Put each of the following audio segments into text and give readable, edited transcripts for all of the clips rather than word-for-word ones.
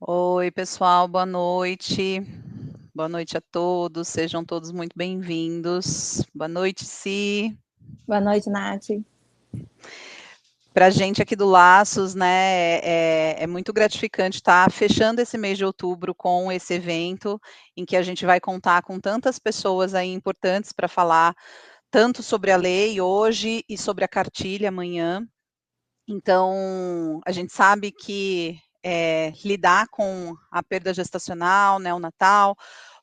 Oi, pessoal, boa noite. Boa noite a todos, sejam todos muito bem-vindos. Boa noite, Si. Boa noite, Nath. Para a gente aqui do Laços, né, é muito gratificante estar fechando esse mês de outubro com esse evento, em que a gente vai contar com tantas pessoas aí importantes para falar tanto sobre a lei hoje e sobre a cartilha amanhã. Então, a gente sabe que lidar com a perda gestacional, neonatal,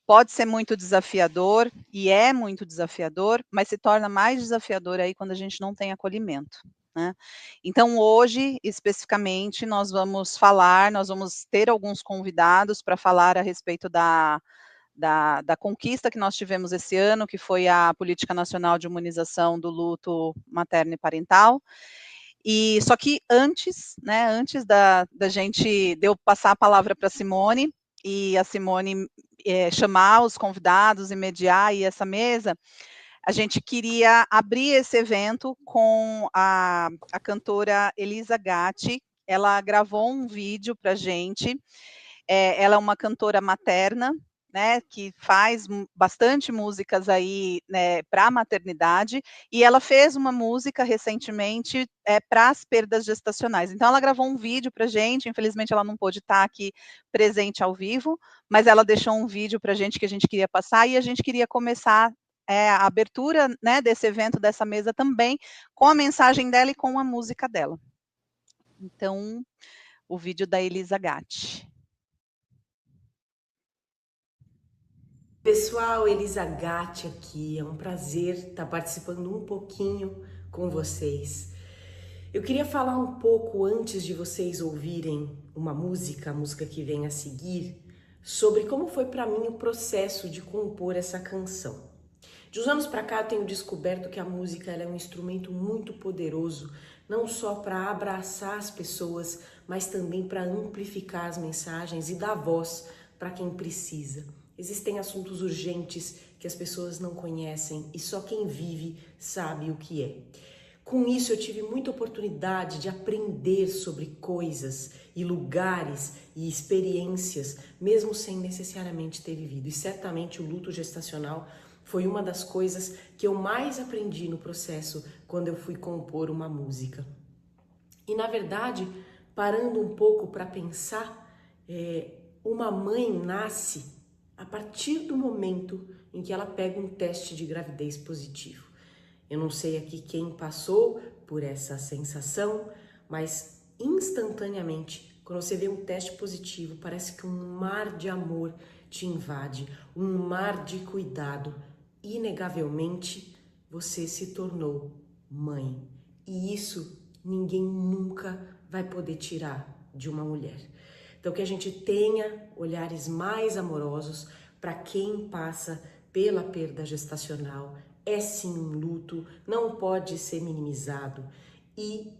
pode ser muito desafiador, e é muito desafiador, mas se torna mais desafiador aí quando a gente não tem acolhimento, né. Então hoje, especificamente, nós vamos ter alguns convidados para falar a respeito da conquista que nós tivemos esse ano, que foi a Política Nacional de Imunização do Luto Materno e Parental. E só que antes, né, antes de eu passar a palavra para a Simone, e a Simone chamar os convidados e mediar aí essa mesa, a gente queria abrir esse evento com a cantora Elisa Gatti. Ela gravou um vídeo para a gente. Ela é uma cantora materna, né, que faz bastante músicas aí, né, para a maternidade, e ela fez uma música recentemente para as perdas gestacionais. Então, ela gravou um vídeo para a gente, infelizmente ela não pôde estar aqui presente ao vivo, mas ela deixou um vídeo para a gente que a gente queria passar, e a gente queria começar a abertura, né, desse evento, dessa mesa também, com a mensagem dela e com a música dela. Então, o vídeo da Elisa Gatti. Pessoal, Elisa Gatti aqui, é um prazer estar participando um pouquinho com vocês. Eu queria falar um pouco antes de vocês ouvirem uma música, a música que vem a seguir, sobre como foi para mim o processo de compor essa canção. De uns anos para cá eu tenho descoberto que a música é um instrumento muito poderoso, não só para abraçar as pessoas, mas também para amplificar as mensagens e dar voz para quem precisa. Existem assuntos urgentes que as pessoas não conhecem e só quem vive sabe o que é. Com isso, eu tive muita oportunidade de aprender sobre coisas e lugares e experiências, mesmo sem necessariamente ter vivido. E certamente o luto gestacional foi uma das coisas que eu mais aprendi no processo quando eu fui compor uma música. E na verdade, parando um pouco para pensar, uma mãe nasce a partir do momento em que ela pega um teste de gravidez positivo. Eu não sei aqui quem passou por essa sensação, mas instantaneamente, quando você vê um teste positivo, parece que um mar de amor te invade, um mar de cuidado. Inegavelmente, você se tornou mãe. E isso ninguém nunca vai poder tirar de uma mulher. Então, que a gente tenha olhares mais amorosos para quem passa pela perda gestacional. É sim um luto, não pode ser minimizado. E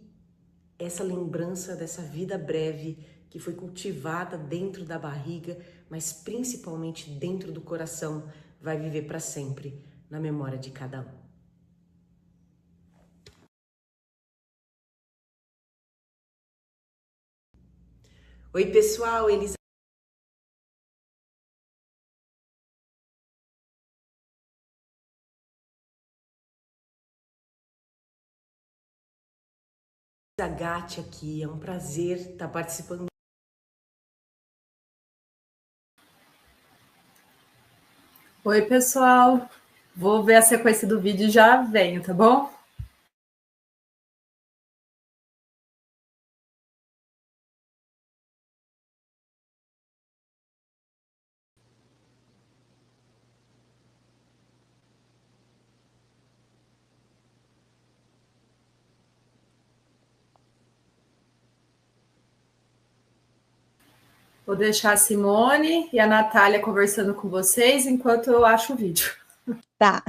essa lembrança dessa vida breve que foi cultivada dentro da barriga, mas principalmente dentro do coração, vai viver para sempre na memória de cada um. Oi, pessoal, Elisa Gatti aqui, é um prazer estar participando. Oi, pessoal. Vou ver a sequência do vídeo e já venho, tá bom? Vou deixar a Simone e a Natália conversando com vocês enquanto eu acho o vídeo. Tá.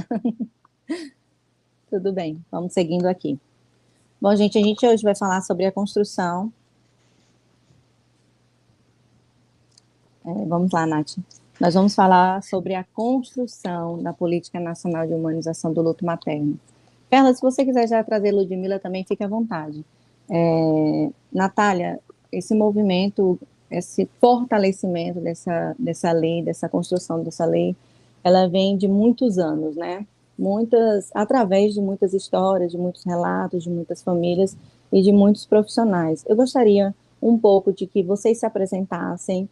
Tudo bem, vamos seguindo aqui. Bom, gente, a gente hoje vai falar sobre a construção. Vamos lá, Nath. Nós vamos falar sobre a construção da Política Nacional de Humanização do Luto Materno. Perla, se você quiser já trazer Ludmila também, fique à vontade. Natália, esse movimento esse fortalecimento dessa lei, dessa construção dessa lei, ela vem de muitos anos, né? Através de muitas histórias, de muitos relatos, de muitas famílias e de muitos profissionais. Eu gostaria um pouco de que vocês se apresentassem,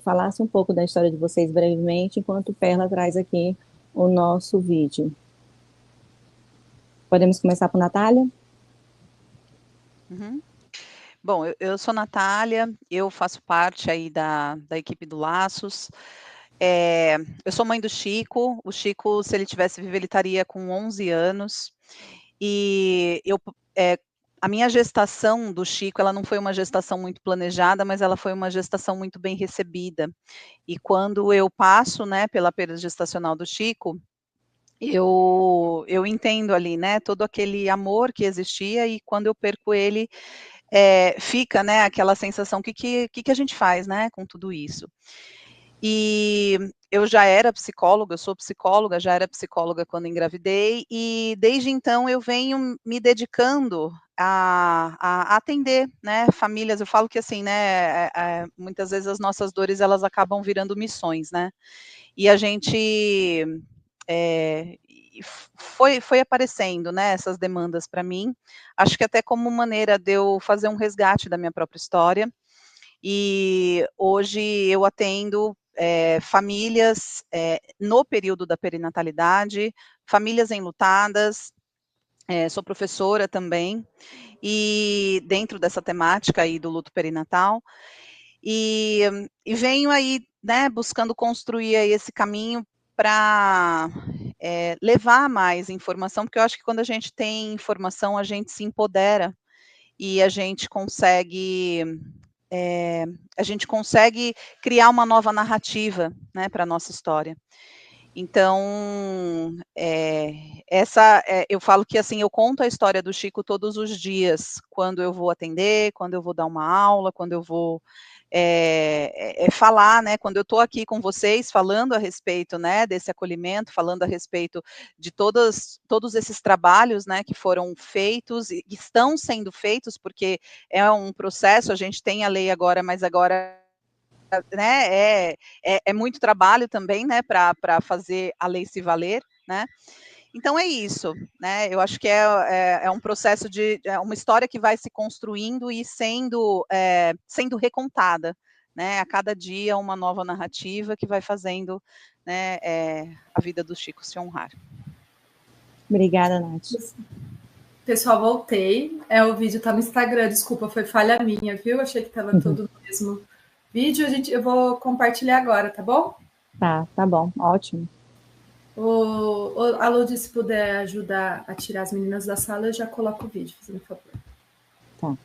falassem um pouco da história de vocês brevemente, enquanto Perla traz aqui o nosso vídeo. Podemos começar por Natália? Uhum. Bom, eu sou Natália, eu faço parte aí da equipe do Laços. Eu sou mãe do Chico. O Chico, se ele tivesse vivo, ele estaria com 11 anos. E a minha gestação do Chico, ela não foi uma gestação muito planejada, mas ela foi uma gestação muito bem recebida. E quando eu passo, né, pela perda gestacional do Chico, eu entendo ali, né, todo aquele amor que existia, e quando eu perco ele, fica, né, aquela sensação, que a gente faz, né, com tudo isso. E eu já era psicóloga, eu sou psicóloga, já era psicóloga quando engravidei, e desde então eu venho me dedicando a atender, né, famílias. Eu falo que assim, né, muitas vezes as nossas dores, elas acabam virando missões, né, e a gente foi aparecendo, né, essas demandas para mim, acho que até como maneira de eu fazer um resgate da minha própria história, e hoje eu atendo famílias no período da perinatalidade, famílias enlutadas, sou professora também, e dentro dessa temática aí do luto perinatal, e venho aí, né, buscando construir aí esse caminho para levar mais informação, porque eu acho que quando a gente tem informação, a gente se empodera, e a gente consegue criar uma nova narrativa, né, para a nossa história. Então, eu falo que assim, eu conto a história do Chico todos os dias, quando eu vou atender, quando eu vou dar uma aula, quando eu vou falar, né, quando eu estou aqui com vocês falando a respeito, né, desse acolhimento, falando a respeito de todos esses trabalhos, né, que foram feitos e estão sendo feitos, porque é um processo, a gente tem a lei agora, mas agora, né, é muito trabalho também, né, para fazer a lei se valer, né. Então é isso, né, eu acho que é um processo é uma história que vai se construindo e sendo recontada, né, a cada dia uma nova narrativa que vai fazendo, né, a vida do Chico se honrar. Obrigada, Nath. Pessoal, voltei. O vídeo tá no Instagram, desculpa, foi falha minha, viu? Achei que tava todo no mesmo vídeo. Eu vou compartilhar agora, tá bom? Tá bom, ótimo. A Ludi, se puder ajudar a tirar as meninas da sala, eu já coloco o vídeo, fazendo favor. Tá.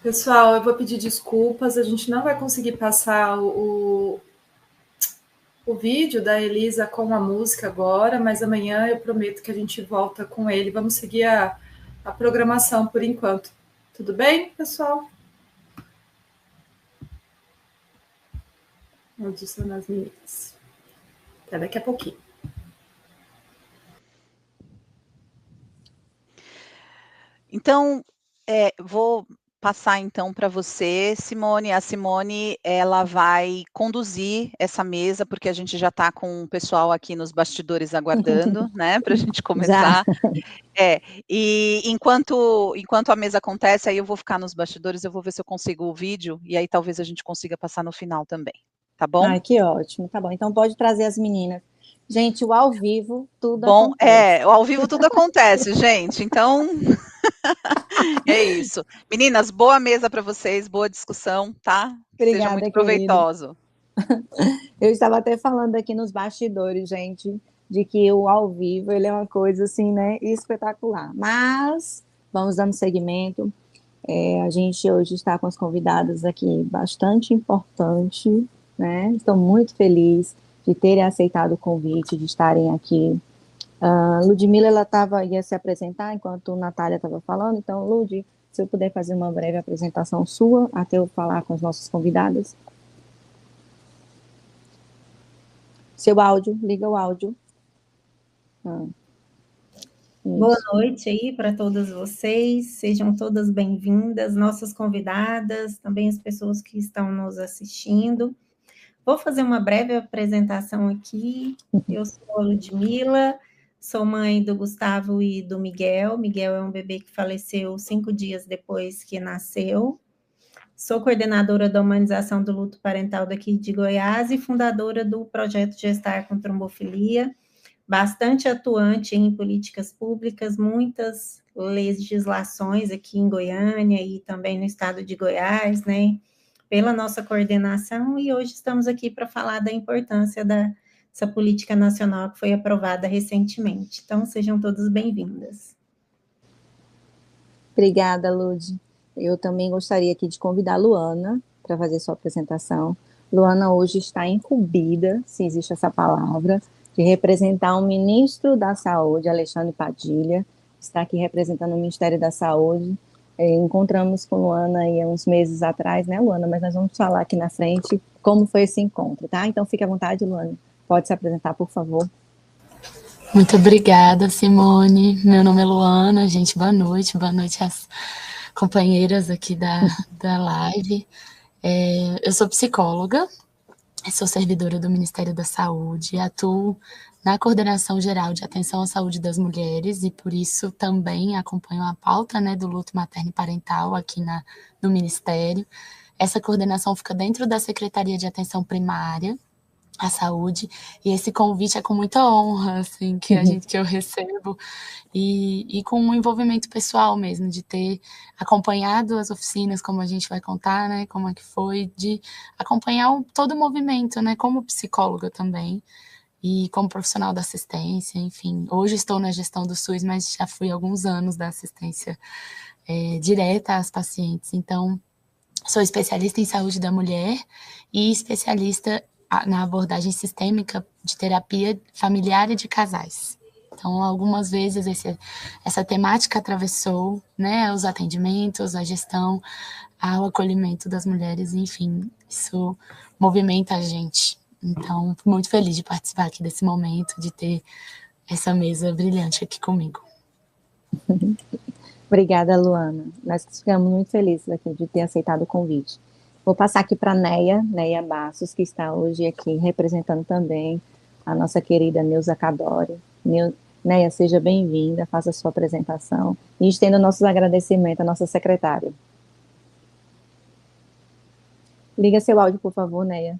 Pessoal, eu vou pedir desculpas, a gente não vai conseguir passar o vídeo da Elisa com a música agora, mas amanhã eu prometo que a gente volta com ele. Vamos seguir a programação por enquanto. Tudo bem, pessoal? Audição nas meninas. Até daqui a pouquinho. Então, vou passar então para você, Simone. A Simone, ela vai conduzir essa mesa, porque a gente já está com o pessoal aqui nos bastidores aguardando, né, para a gente Já. começar. E enquanto a mesa acontece, aí eu vou ficar nos bastidores, eu vou ver se eu consigo o vídeo, e aí talvez a gente consiga passar no final também, tá bom? Ai, que ótimo, tá bom. Então pode trazer as meninas. Gente, o ao vivo tudo acontece. Ao vivo tudo acontece, gente, então é isso. Meninas, boa mesa para vocês, boa discussão, tá? Que seja muito Obrigada, querida. proveitoso. Eu estava até falando aqui nos bastidores, gente, de que o ao vivo, ele é uma coisa assim, né, espetacular. Mas vamos dando seguimento. A gente hoje está com as convidadas aqui bastante importante, né? Estou muito feliz de terem aceitado o convite, de estarem aqui. Ludmila, ia se apresentar enquanto Natália estava falando, então, Lud, se eu puder fazer uma breve apresentação sua, até eu falar com as nossas convidadas. Seu áudio, liga o áudio. Boa noite aí para todas vocês, sejam todas bem-vindas, nossas convidadas, também as pessoas que estão nos assistindo. Vou fazer uma breve apresentação aqui. Eu sou a Ludmila, sou mãe do Gustavo e do Miguel. Miguel é um bebê que faleceu 5 dias depois que nasceu. Sou coordenadora da humanização do luto parental daqui de Goiás e fundadora do projeto Gestar com Trombofilia, bastante atuante em políticas públicas, muitas legislações aqui em Goiânia e também no estado de Goiás, né, pela nossa coordenação, e hoje estamos aqui para falar da importância dessa política nacional que foi aprovada recentemente. Então, sejam todas bem-vindas. Obrigada, Lud. Eu também gostaria aqui de convidar a Luana para fazer sua apresentação. Luana hoje está incumbida, se existe essa palavra, de representar o ministro da Saúde, Alexandre Padilha, está aqui representando o Ministério da Saúde. Encontramos com Luana aí há uns meses atrás, né, Luana? Mas nós vamos falar aqui na frente como foi esse encontro, tá? Então fique à vontade, Luana. Pode se apresentar, por favor. Muito obrigada, Simone. Meu nome é Luana, gente, boa noite às companheiras aqui da live. Eu sou psicóloga, sou servidora do Ministério da Saúde, atuo na Coordenação Geral de Atenção à Saúde das Mulheres e, por isso, também acompanho a pauta, né, do luto materno e parental aqui no Ministério. Essa coordenação fica dentro da Secretaria de Atenção Primária à Saúde, e esse convite é com muita honra, assim, que eu recebo, e com um envolvimento pessoal mesmo, de ter acompanhado as oficinas, como a gente vai contar, né, como é que foi, de acompanhar todo o movimento, né, como psicóloga também, e como profissional da assistência, enfim. Hoje estou na gestão do SUS, mas já fui há alguns anos da assistência direta às pacientes. Então, sou especialista em saúde da mulher e especialista na abordagem sistêmica de terapia familiar e de casais. Então, algumas vezes essa temática atravessou, né, os atendimentos, a gestão, o acolhimento das mulheres, enfim, isso movimenta a gente. Então, fui muito feliz de participar aqui desse momento, de ter essa mesa brilhante aqui comigo. Obrigada, Luana. Nós ficamos muito felizes aqui de ter aceitado o convite. Vou passar aqui para Neia Bastos, que está hoje aqui representando também a nossa querida Neuza Cadori. Neia, seja bem-vinda, faça a sua apresentação e estenda nossos agradecimentos à nossa secretária. Liga seu áudio, por favor, Neia.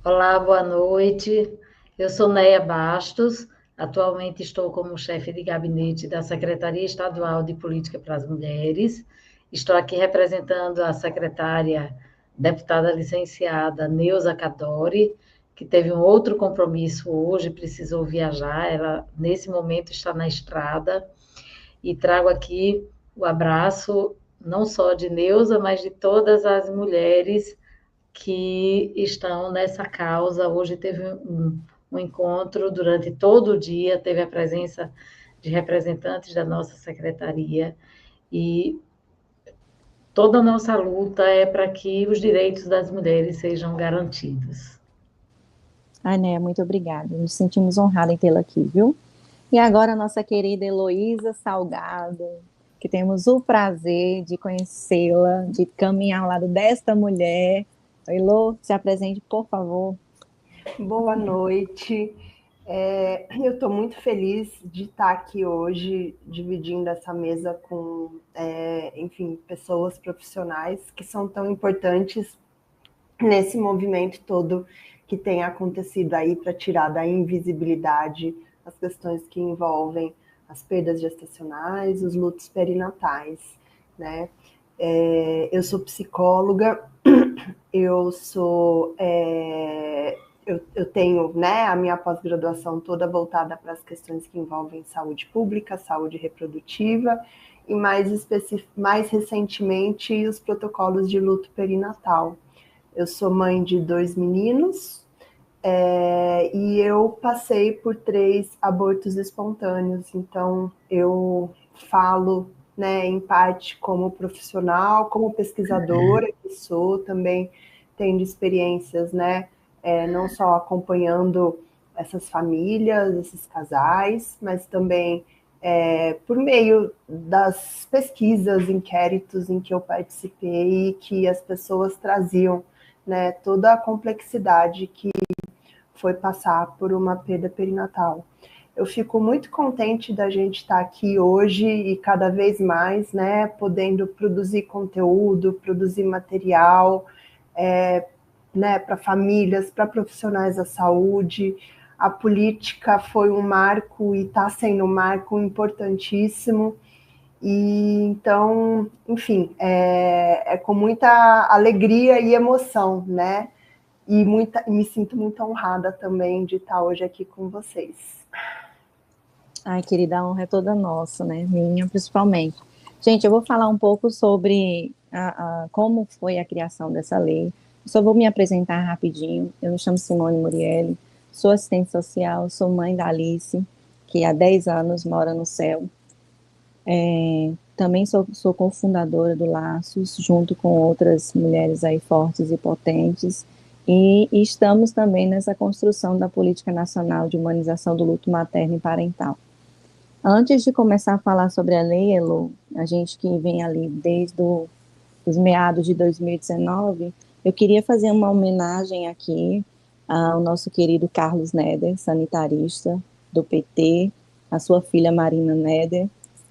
Olá, boa noite. Eu sou Neia Bastos. Atualmente estou como chefe de gabinete da Secretaria Estadual de Política para as Mulheres. Estou aqui representando a secretária, deputada licenciada Neuza Cadori, que teve um outro compromisso hoje, precisou viajar. Ela, nesse momento, está na estrada. E trago aqui o abraço, não só de Neuza, mas de todas as mulheres que estão nessa causa. Hoje teve um encontro durante todo o dia, teve a presença de representantes da nossa secretaria, e toda a nossa luta é para que os direitos das mulheres sejam garantidos. Neia, muito obrigada. Nos sentimos honrados em tê-la aqui, viu? E agora a nossa querida Heloísa Salgado, que temos o prazer de conhecê-la, de caminhar ao lado desta mulher. Elo, se apresente, por favor. Boa noite. Eu estou muito feliz de estar aqui hoje, dividindo essa mesa com, enfim, pessoas profissionais que são tão importantes nesse movimento todo que tem acontecido aí para tirar da invisibilidade as questões que envolvem as perdas gestacionais, os lutos perinatais, né? Eu sou psicóloga, eu tenho, né, a minha pós-graduação toda voltada para as questões que envolvem saúde pública, saúde reprodutiva e mais recentemente os protocolos de luto perinatal. Eu sou mãe de 2 meninos e eu passei por 3 abortos espontâneos, então eu falo, né, em parte como profissional, como pesquisadora que sou, também tendo experiências, né, não só acompanhando essas famílias, esses casais, mas também por meio das pesquisas, inquéritos em que eu participei, que as pessoas traziam, né, toda a complexidade que foi passar por uma perda perinatal. Eu fico muito contente da gente estar aqui hoje e cada vez mais, né, podendo produzir conteúdo, produzir material, né, para famílias, para profissionais da saúde. A política foi um marco e está sendo um marco importantíssimo. E então, enfim, é com muita alegria e emoção, né? E me sinto muito honrada também de estar hoje aqui com vocês. Ai, querida, a honra é toda nossa, né? Minha, principalmente. Gente, eu vou falar um pouco sobre como foi a criação dessa lei. Só vou me apresentar rapidinho. Eu me chamo Simone Murielli, sou assistente social, sou mãe da Alice, que há 10 anos mora no céu. Também sou cofundadora do Laços, junto com outras mulheres aí fortes e potentes, e estamos também nessa construção da Política Nacional de Humanização do Luto Materno e Parental. Antes de começar a falar sobre a lei, Elo, a gente que vem ali desde os meados de 2019, eu queria fazer uma homenagem aqui ao nosso querido Carlos Neder, sanitarista do PT, a sua filha Marina Neder,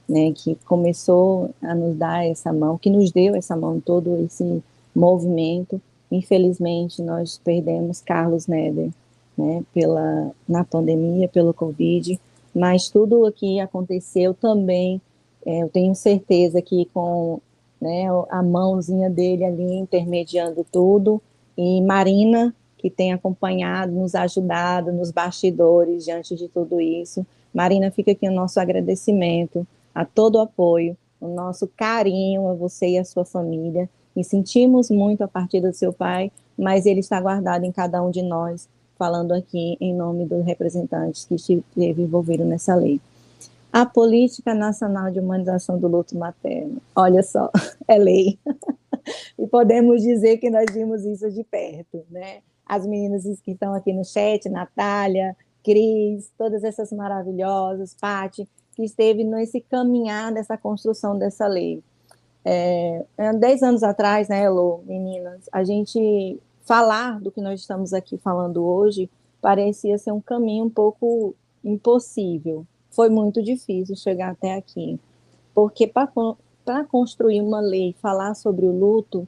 né, que começou a nos dar essa mão, que nos deu essa mão, todo esse movimento. Infelizmente, nós perdemos Carlos Neder, né, na pandemia, pelo Covid, mas tudo aqui aconteceu também, eu tenho certeza que com, né, a mãozinha dele ali intermediando tudo, e Marina, que tem acompanhado, nos ajudado nos bastidores diante de tudo isso. Marina, fica aqui o nosso agradecimento a todo o apoio, o nosso carinho a você e a sua família, e sentimos muito a partida do seu pai, mas ele está guardado em cada um de nós, falando aqui em nome dos representantes que esteve envolvido nessa lei. A Política Nacional de Humanização do Luto Materno, olha só, é lei. E podemos dizer que nós vimos isso de perto, né? As meninas que estão aqui no chat, Natália, Cris, todas essas maravilhosas, Paty, que esteve nesse caminhar dessa construção dessa lei. 10 anos atrás, né, Elô, meninas, a gente falar do que nós estamos aqui falando hoje parecia ser um caminho um pouco impossível. Foi muito difícil chegar até aqui, porque para construir uma lei, falar sobre o luto,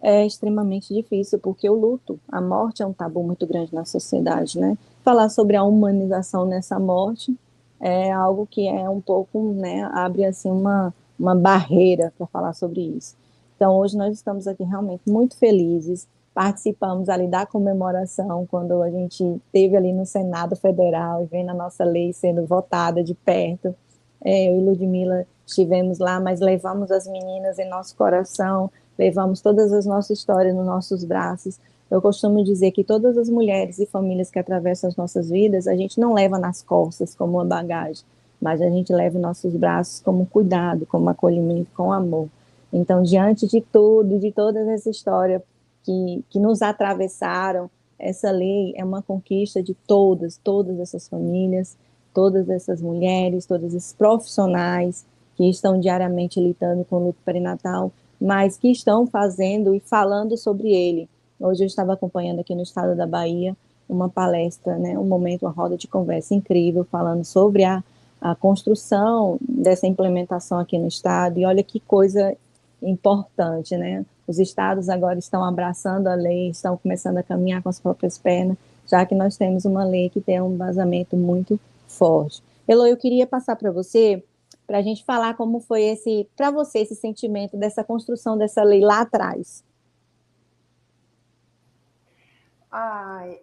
é extremamente difícil, porque o luto, a morte é um tabu muito grande na sociedade, né? Falar sobre a humanização nessa morte é algo que é um pouco, né, abre assim uma barreira para falar sobre isso. Então, hoje nós estamos aqui realmente muito felizes, participamos ali da comemoração, quando a gente esteve ali no Senado Federal e vendo a nossa lei sendo votada de perto. Eu e Ludmila estivemos lá, mas levamos as meninas em nosso coração, levamos todas as nossas histórias nos nossos braços. Eu costumo dizer que todas as mulheres e famílias que atravessam as nossas vidas, a gente não leva nas costas como uma bagagem, mas a gente leva em nossos braços como cuidado, como acolhimento, com amor. Então, diante de tudo, de toda essa história que nos atravessaram, essa lei é uma conquista de todas essas famílias, todas essas mulheres, todos esses profissionais que estão diariamente lidando com o luto perinatal, mas que estão fazendo e falando sobre ele. Hoje eu estava acompanhando aqui no estado da Bahia uma palestra, né, um momento, uma roda de conversa incrível, falando sobre a construção dessa implementação aqui no estado, e olha que coisa importante, né? Os estados agora estão abraçando a lei, estão começando a caminhar com as próprias pernas, já que nós temos uma lei que tem um embasamento muito forte. Elo, eu queria passar para você, para a gente falar como foi para você, esse sentimento dessa construção dessa lei lá atrás. Ai,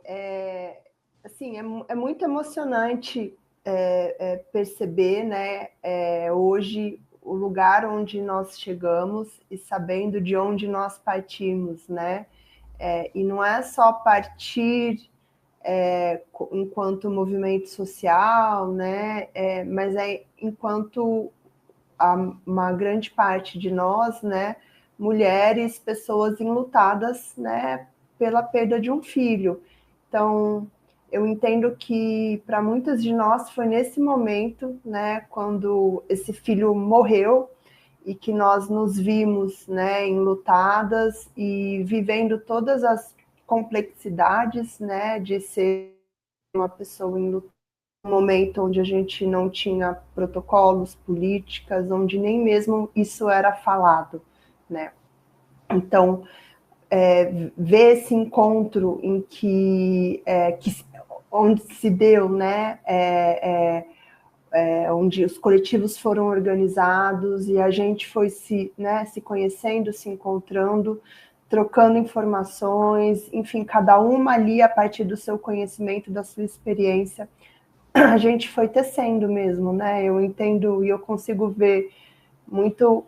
assim, é muito emocionante perceber, né, hoje o lugar onde nós chegamos e sabendo de onde nós partimos, né? E não é só partir enquanto movimento social, né? Mas enquanto uma grande parte de nós, né? Mulheres, pessoas enlutadas, né? Pela perda de um filho. Então, eu entendo que para muitas de nós foi nesse momento, né, quando esse filho morreu e que nós nos vimos, né, enlutadas e vivendo todas as complexidades, né, de ser uma pessoa enlutada, um momento onde a gente não tinha protocolos, políticas, onde nem mesmo isso era falado, né? Então, ver esse encontro em onde se deu, né, onde os coletivos foram organizados e a gente foi se conhecendo, se encontrando, trocando informações, enfim, cada uma ali a partir do seu conhecimento, da sua experiência, a gente foi tecendo mesmo, né? Eu entendo e eu consigo ver muito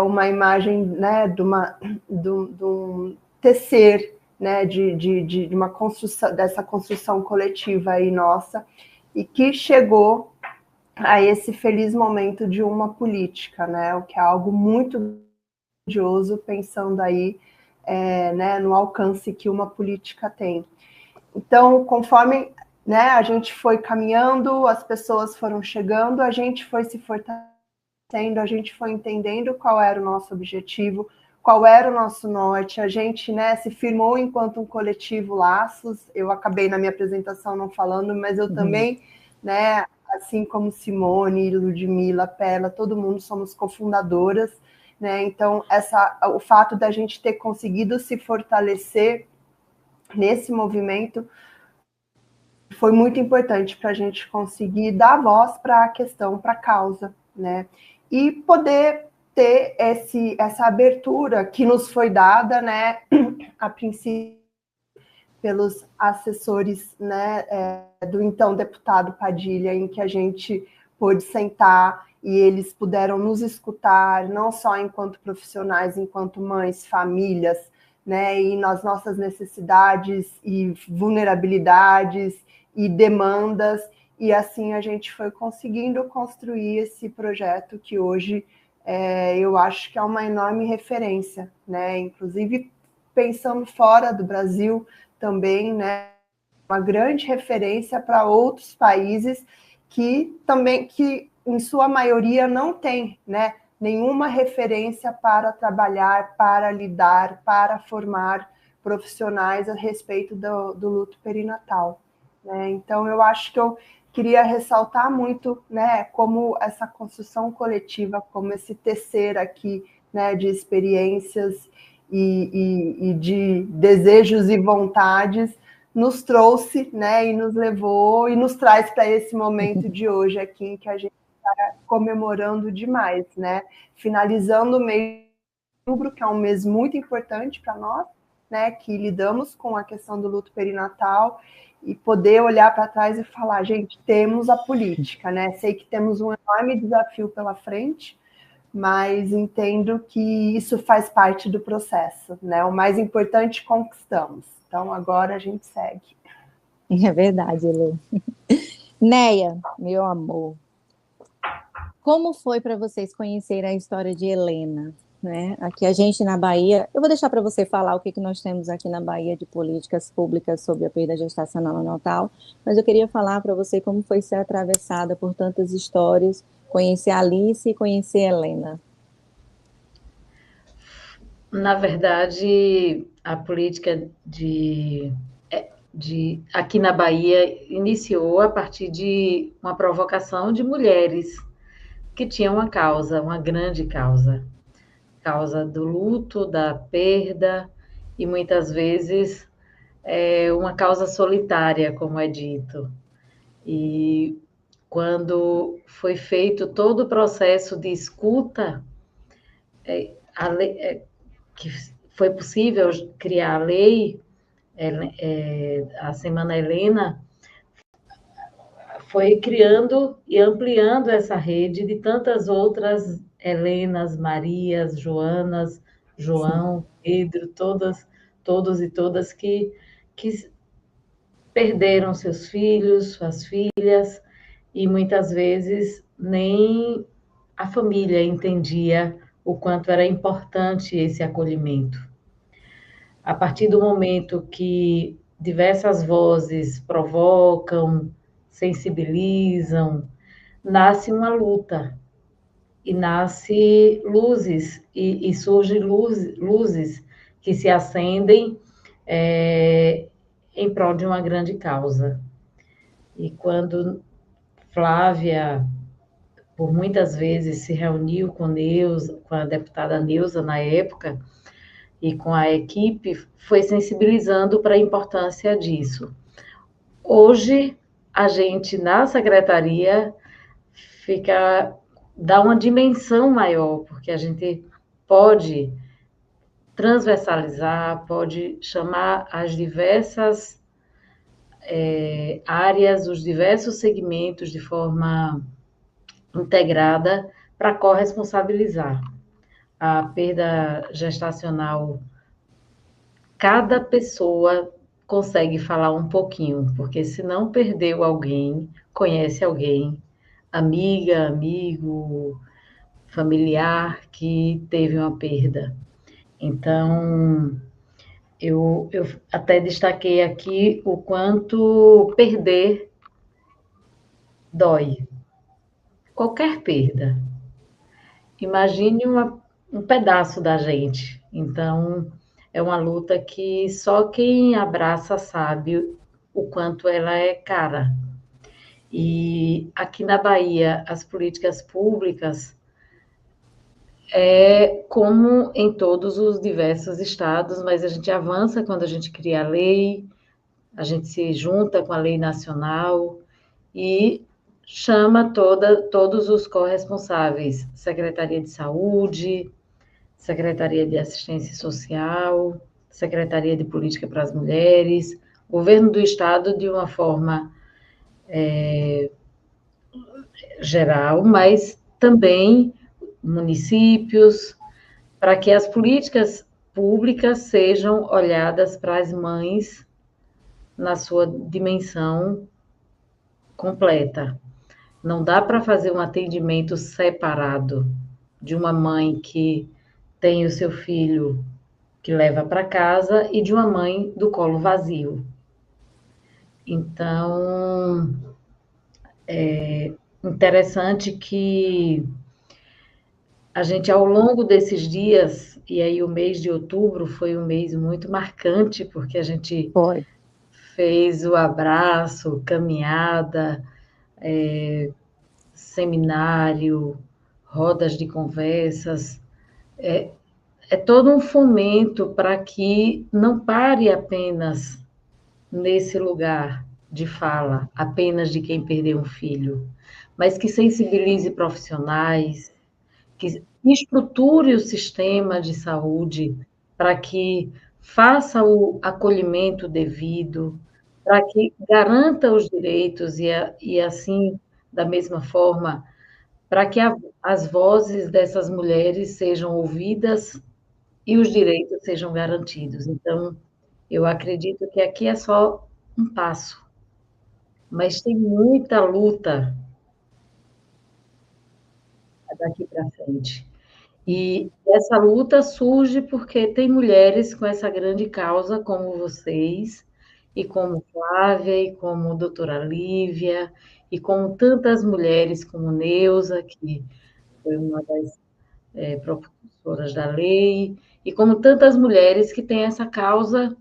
uma imagem, né, de um tecer, né, de uma construção, dessa construção coletiva aí nossa, e que chegou a esse feliz momento de uma política, né, o que é algo muito grandioso, pensando aí né, no alcance que uma política tem. Então, conforme, né, a gente foi caminhando, as pessoas foram chegando, a gente foi se fortalecendo, a gente foi entendendo qual era o nosso objetivo, qual era o nosso norte, a gente, né, se firmou enquanto um coletivo Laços. Eu acabei na minha apresentação não falando, mas eu também, né, assim como Simone, Ludmila, Pela, todo mundo somos cofundadoras, né? Então o fato da gente ter conseguido se fortalecer nesse movimento foi muito importante para a gente conseguir dar voz para a questão, para a causa, né? E poder ter essa abertura que nos foi dada, né, a princípio, pelos assessores, né, do então deputado Padilha, em que a gente pôde sentar e eles puderam nos escutar, não só enquanto profissionais, enquanto mães, famílias, né, e nas nossas necessidades e vulnerabilidades e demandas, e assim a gente foi conseguindo construir esse projeto que hoje eu acho que é uma enorme referência, né? Inclusive pensando fora do Brasil também, né? Uma grande referência para outros países que também, que em sua maioria não tem, né, nenhuma referência para trabalhar, para lidar, para formar profissionais a respeito do luto perinatal, né? Então eu acho que eu queria ressaltar muito, né, como essa construção coletiva, como esse tecer aqui, né, de experiências e de desejos e vontades nos trouxe, né, e nos levou e nos traz para esse momento de hoje aqui, em que a gente está comemorando demais, né, finalizando o mês de outubro, que é um mês muito importante para nós, né, que lidamos com a questão do luto perinatal, e poder olhar para trás e falar, gente, temos a política, né? Sei que temos um enorme desafio pela frente, mas entendo que isso faz parte do processo, né? O mais importante conquistamos. Então, agora a gente segue. É verdade, Lu. Neia, meu amor, como foi para vocês conhecerem a história de Helena? né? Aqui a gente na Bahia, eu vou deixar para você falar o que nós temos aqui na Bahia de políticas públicas sobre a perda gestacional neonatal, mas eu queria falar para você como foi ser atravessada por tantas histórias, conhecer a Alice e conhecer a Helena. Na verdade, a política aqui na Bahia iniciou a partir de uma provocação de mulheres que tinham uma causa, uma grande causa do luto, da perda, e muitas vezes uma causa solitária, como é dito. E quando foi feito todo o processo de escuta, que foi possível criar a lei, a Semana Helena, foi criando e ampliando essa rede de tantas outras Helenas, Marias, Joanas, João, Pedro, todos e todas que perderam seus filhos, suas filhas, e muitas vezes nem a família entendia o quanto era importante esse acolhimento. A partir do momento que diversas vozes provocam, sensibilizam, nasce uma luta, e nasce luzes, e surgem luzes que se acendem em prol de uma grande causa. E quando Flávia, por muitas vezes, se reuniu com Neuza, com a deputada Neuza na época, e com a equipe, foi sensibilizando para a importância disso. Hoje, a gente, na secretaria, dá uma dimensão maior, porque a gente pode transversalizar, pode chamar as diversas áreas, os diversos segmentos de forma integrada para corresponsabilizar. A perda gestacional, cada pessoa consegue falar um pouquinho, porque se não perdeu alguém, conhece alguém, amiga, amigo, familiar que teve uma perda. Então, eu até destaquei aqui o quanto perder dói. Qualquer perda. Imagine um pedaço da gente. Então, é uma luta que só quem abraça sabe o quanto ela é cara. E aqui na Bahia, as políticas públicas, como em todos os diversos estados, mas a gente avança quando a gente cria a lei, a gente se junta com a lei nacional e chama todos os corresponsáveis, Secretaria de Saúde, Secretaria de Assistência Social, Secretaria de Política para as Mulheres, Governo do Estado de uma forma geral, mas também municípios, para que as políticas públicas sejam olhadas para as mães na sua dimensão completa. Não dá para fazer um atendimento separado de uma mãe que tem o seu filho que leva para casa e de uma mãe do colo vazio. Então, é interessante que a gente, ao longo desses dias, e aí o mês de outubro foi um mês muito marcante, porque a gente fez o abraço, caminhada, seminário, rodas de conversas, é todo um fomento para que não pare apenas nesse lugar de fala, apenas de quem perdeu um filho, mas que sensibilize profissionais, que estruture o sistema de saúde para que faça o acolhimento devido, para que garanta os direitos e assim, da mesma forma, para que as vozes dessas mulheres sejam ouvidas e os direitos sejam garantidos. Então, eu acredito que aqui é só um passo, mas tem muita luta daqui para frente. E essa luta surge porque tem mulheres com essa grande causa, como vocês, e como Flávia, e como doutora Lívia, e como tantas mulheres, como Neuza, que foi uma das propulsoras da lei, e como tantas mulheres que têm essa causa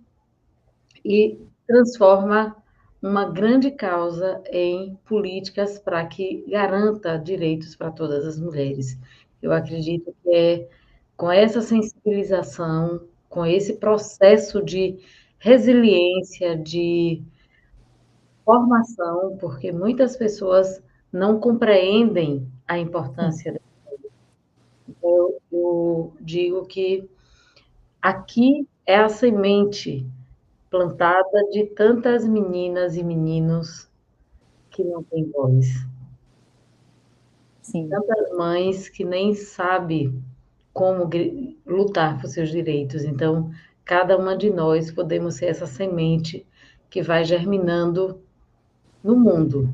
e transforma uma grande causa em políticas para que garanta direitos para todas as mulheres. Eu acredito que é com essa sensibilização, com esse processo de resiliência, de formação, porque muitas pessoas não compreendem a importância. Eu digo que aqui é a semente plantada de tantas meninas e meninos que não têm voz. Sim. Tantas mães que nem sabem como lutar por seus direitos. Então, cada uma de nós podemos ser essa semente que vai germinando no mundo.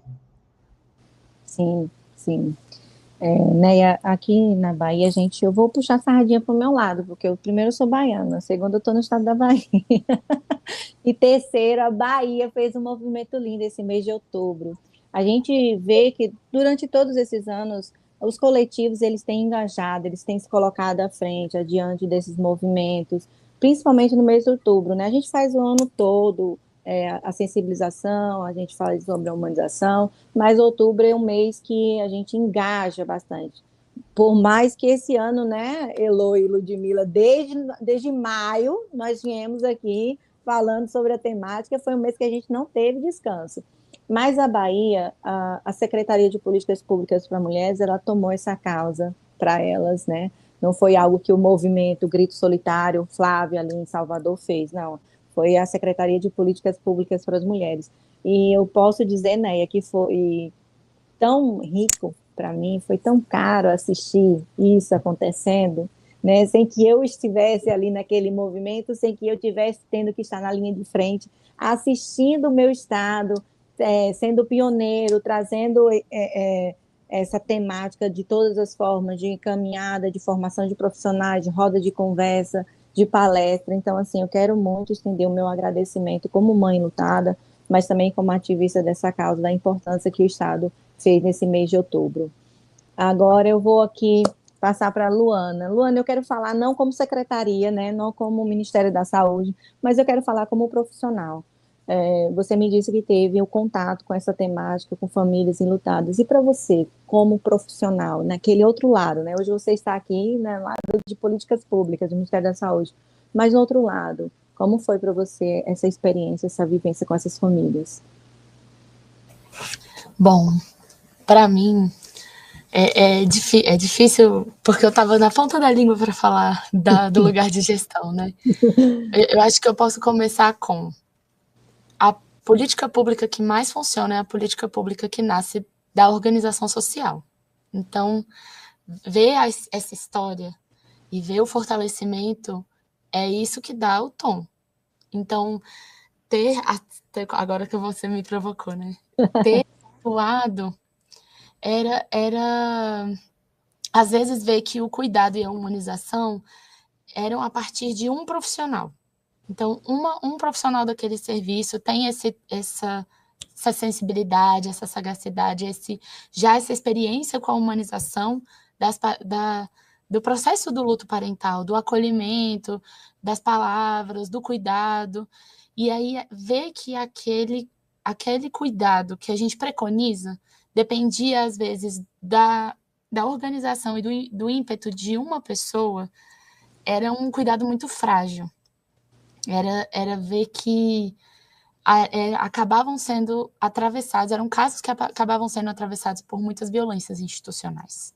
Sim, sim. Né, aqui na Bahia, eu vou puxar a sardinha para o meu lado, porque primeiro eu sou baiana, segundo eu estou no estado da Bahia, e terceiro, a Bahia fez um movimento lindo esse mês de outubro. A gente vê que durante todos esses anos, os coletivos eles têm engajado, eles têm se colocado à frente, adiante desses movimentos, principalmente no mês de outubro, né? A gente faz o ano todo a sensibilização, a gente fala sobre a humanização, mas outubro é um mês que a gente engaja bastante. Por mais que esse ano, né, Elo e Ludmila, desde maio, nós viemos aqui falando sobre a temática, foi um mês que a gente não teve descanso. Mas a Bahia, a Secretaria de Políticas Públicas para Mulheres, ela tomou essa causa para elas, né? Não foi algo que o movimento Grito Solitário, Flávia, ali em Salvador, fez, não. Foi a Secretaria de Políticas Públicas para as Mulheres. E eu posso dizer, Neia, que foi tão rico para mim, foi tão caro assistir isso acontecendo, né? Sem que eu estivesse ali naquele movimento, sem que eu estivesse tendo que estar na linha de frente, assistindo o meu estado, sendo pioneiro, trazendo essa temática de todas as formas, de caminhada, de formação de profissionais, de roda de conversa, de palestra. Então, assim, eu quero muito estender o meu agradecimento como mãe lutada, mas também como ativista dessa causa, da importância que o Estado fez nesse mês de outubro. Agora eu vou aqui passar para a Luana. Luana, eu quero falar não como secretaria, né, não como Ministério da Saúde, mas eu quero falar como profissional. Você me disse que teve o contato com essa temática, com famílias enlutadas. E para você, como profissional, naquele outro lado, né? Hoje você está aqui no lado de políticas públicas, do Ministério da Saúde, mas no outro lado, como foi para você essa experiência, essa vivência com essas famílias? Bom, para mim é difícil, porque eu estava na ponta da língua para falar do lugar de gestão, né? Eu acho que eu posso começar com a política pública que mais funciona é a política pública que nasce da organização social. Então, ver essa história e ver o fortalecimento é isso que dá o tom. Então, agora que você me provocou, né? Ter atuado era às vezes ver que o cuidado e a humanização eram a partir de um profissional. Então, um profissional daquele serviço tem essa sensibilidade, essa sagacidade, essa experiência com a humanização do processo do luto parental, do acolhimento, das palavras, do cuidado. E aí, ver que aquele cuidado que a gente preconiza dependia, às vezes, da organização e do ímpeto de uma pessoa, era um cuidado muito frágil. Era ver que acabavam sendo atravessados, eram casos que acabavam sendo atravessados por muitas violências institucionais.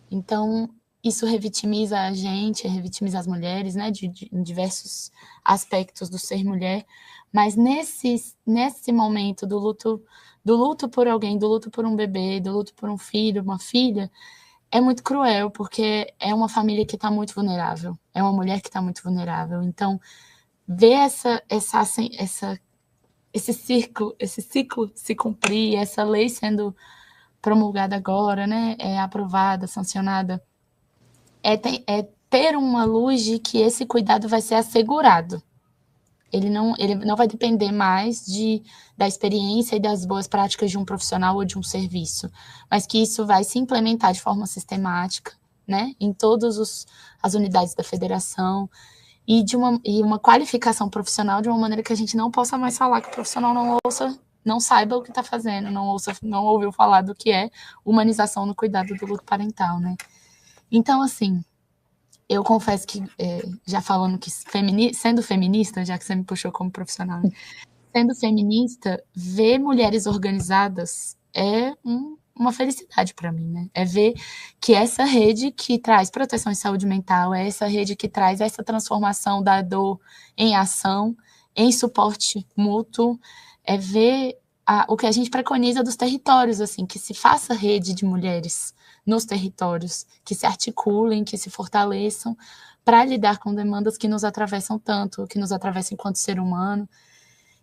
Então, isso revitimiza a gente, revitimiza as mulheres, né, em diversos aspectos do ser mulher, mas nesse momento do luto por alguém, do luto por um bebê, do luto por um filho, uma filha, é muito cruel, porque é uma família que está muito vulnerável, é uma mulher que está muito vulnerável. Então, ver esse ciclo se cumprir, essa lei sendo promulgada agora, né, aprovada, sancionada, é ter uma luz de que esse cuidado vai ser assegurado. Ele não vai depender mais da experiência e das boas práticas de um profissional ou de um serviço, mas que isso vai se implementar de forma sistemática, né, em todas as unidades da federação, e uma qualificação profissional de uma maneira que a gente não possa mais falar que o profissional não saiba o que está fazendo, não ouviu falar do que é humanização no cuidado do luto parental, né. Então, assim, eu confesso que, já falando que sendo feminista, já que você me puxou como profissional, né? Sendo feminista, ver mulheres organizadas é uma felicidade para mim, né? É ver que essa rede que traz proteção e saúde mental, é essa rede que traz essa transformação da dor em ação, em suporte mútuo, é ver o que a gente preconiza dos territórios, assim, que se faça rede de mulheres nos territórios, que se articulem, que se fortaleçam para lidar com demandas que nos atravessam tanto, que nos atravessam enquanto ser humano.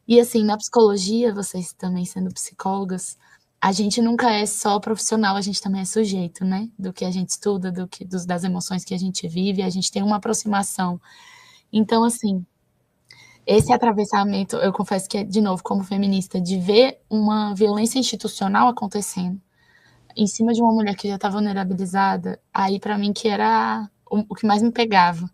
E assim, na psicologia, vocês também sendo psicólogas, a gente nunca é só profissional, a gente também é sujeito, né? Do que a gente estuda, das emoções que a gente vive, a gente tem uma aproximação. Então, assim, esse atravessamento, eu confesso que, de novo, como feminista, de ver uma violência institucional acontecendo em cima de uma mulher que já está vulnerabilizada, aí para mim que era o que mais me pegava.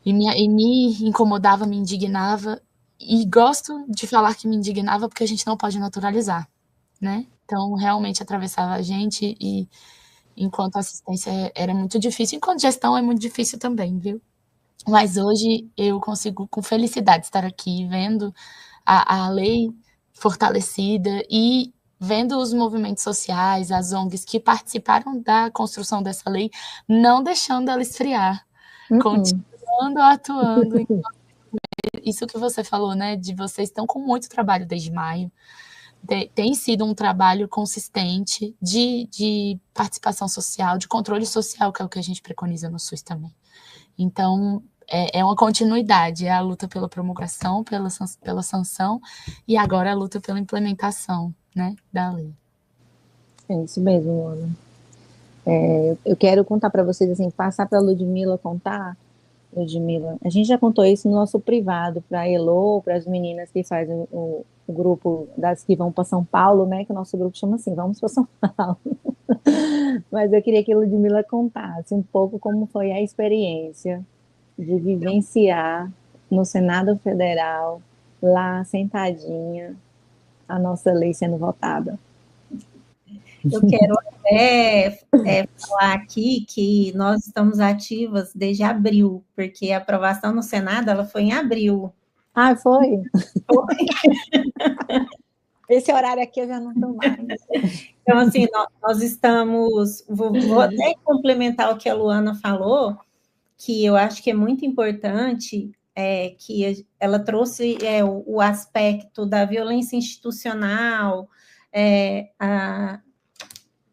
E me incomodava, me indignava, e gosto de falar que me indignava porque a gente não pode naturalizar, né? Então, realmente atravessava a gente, e enquanto assistência era muito difícil, enquanto gestão é muito difícil também, viu? Mas hoje eu consigo, com felicidade, estar aqui vendo a lei fortalecida e vendo os movimentos sociais, as ONGs que participaram da construção dessa lei, não deixando ela esfriar, continuando atuando. Isso que você falou, né, de vocês estão com muito trabalho desde maio, tem sido um trabalho consistente de participação social, de controle social, que é o que a gente preconiza no SUS também. Então, é uma continuidade, é a luta pela promulgação, pela sanção, e agora a luta pela implementação, né, da lei. É isso mesmo, Ana. Eu quero contar para vocês, assim, passar para a Ludmila contar. Ludmila, a gente já contou isso no nosso privado, para a Elô, para as meninas que fazem o grupo das que vão para São Paulo, né, que o nosso grupo chama assim, vamos para São Paulo. Mas eu queria que a Ludmila contasse um pouco como foi a experiência de vivenciar no Senado Federal, lá sentadinha, a nossa lei sendo votada. Eu quero até falar aqui que nós estamos ativas desde abril, porque a aprovação no Senado ela foi em abril. Ah, foi? Esse horário aqui eu já não estou mais. Então, assim, nós estamos... Vou até complementar o que a Luana falou, que eu acho que é muito importante, que ela trouxe o aspecto da violência institucional,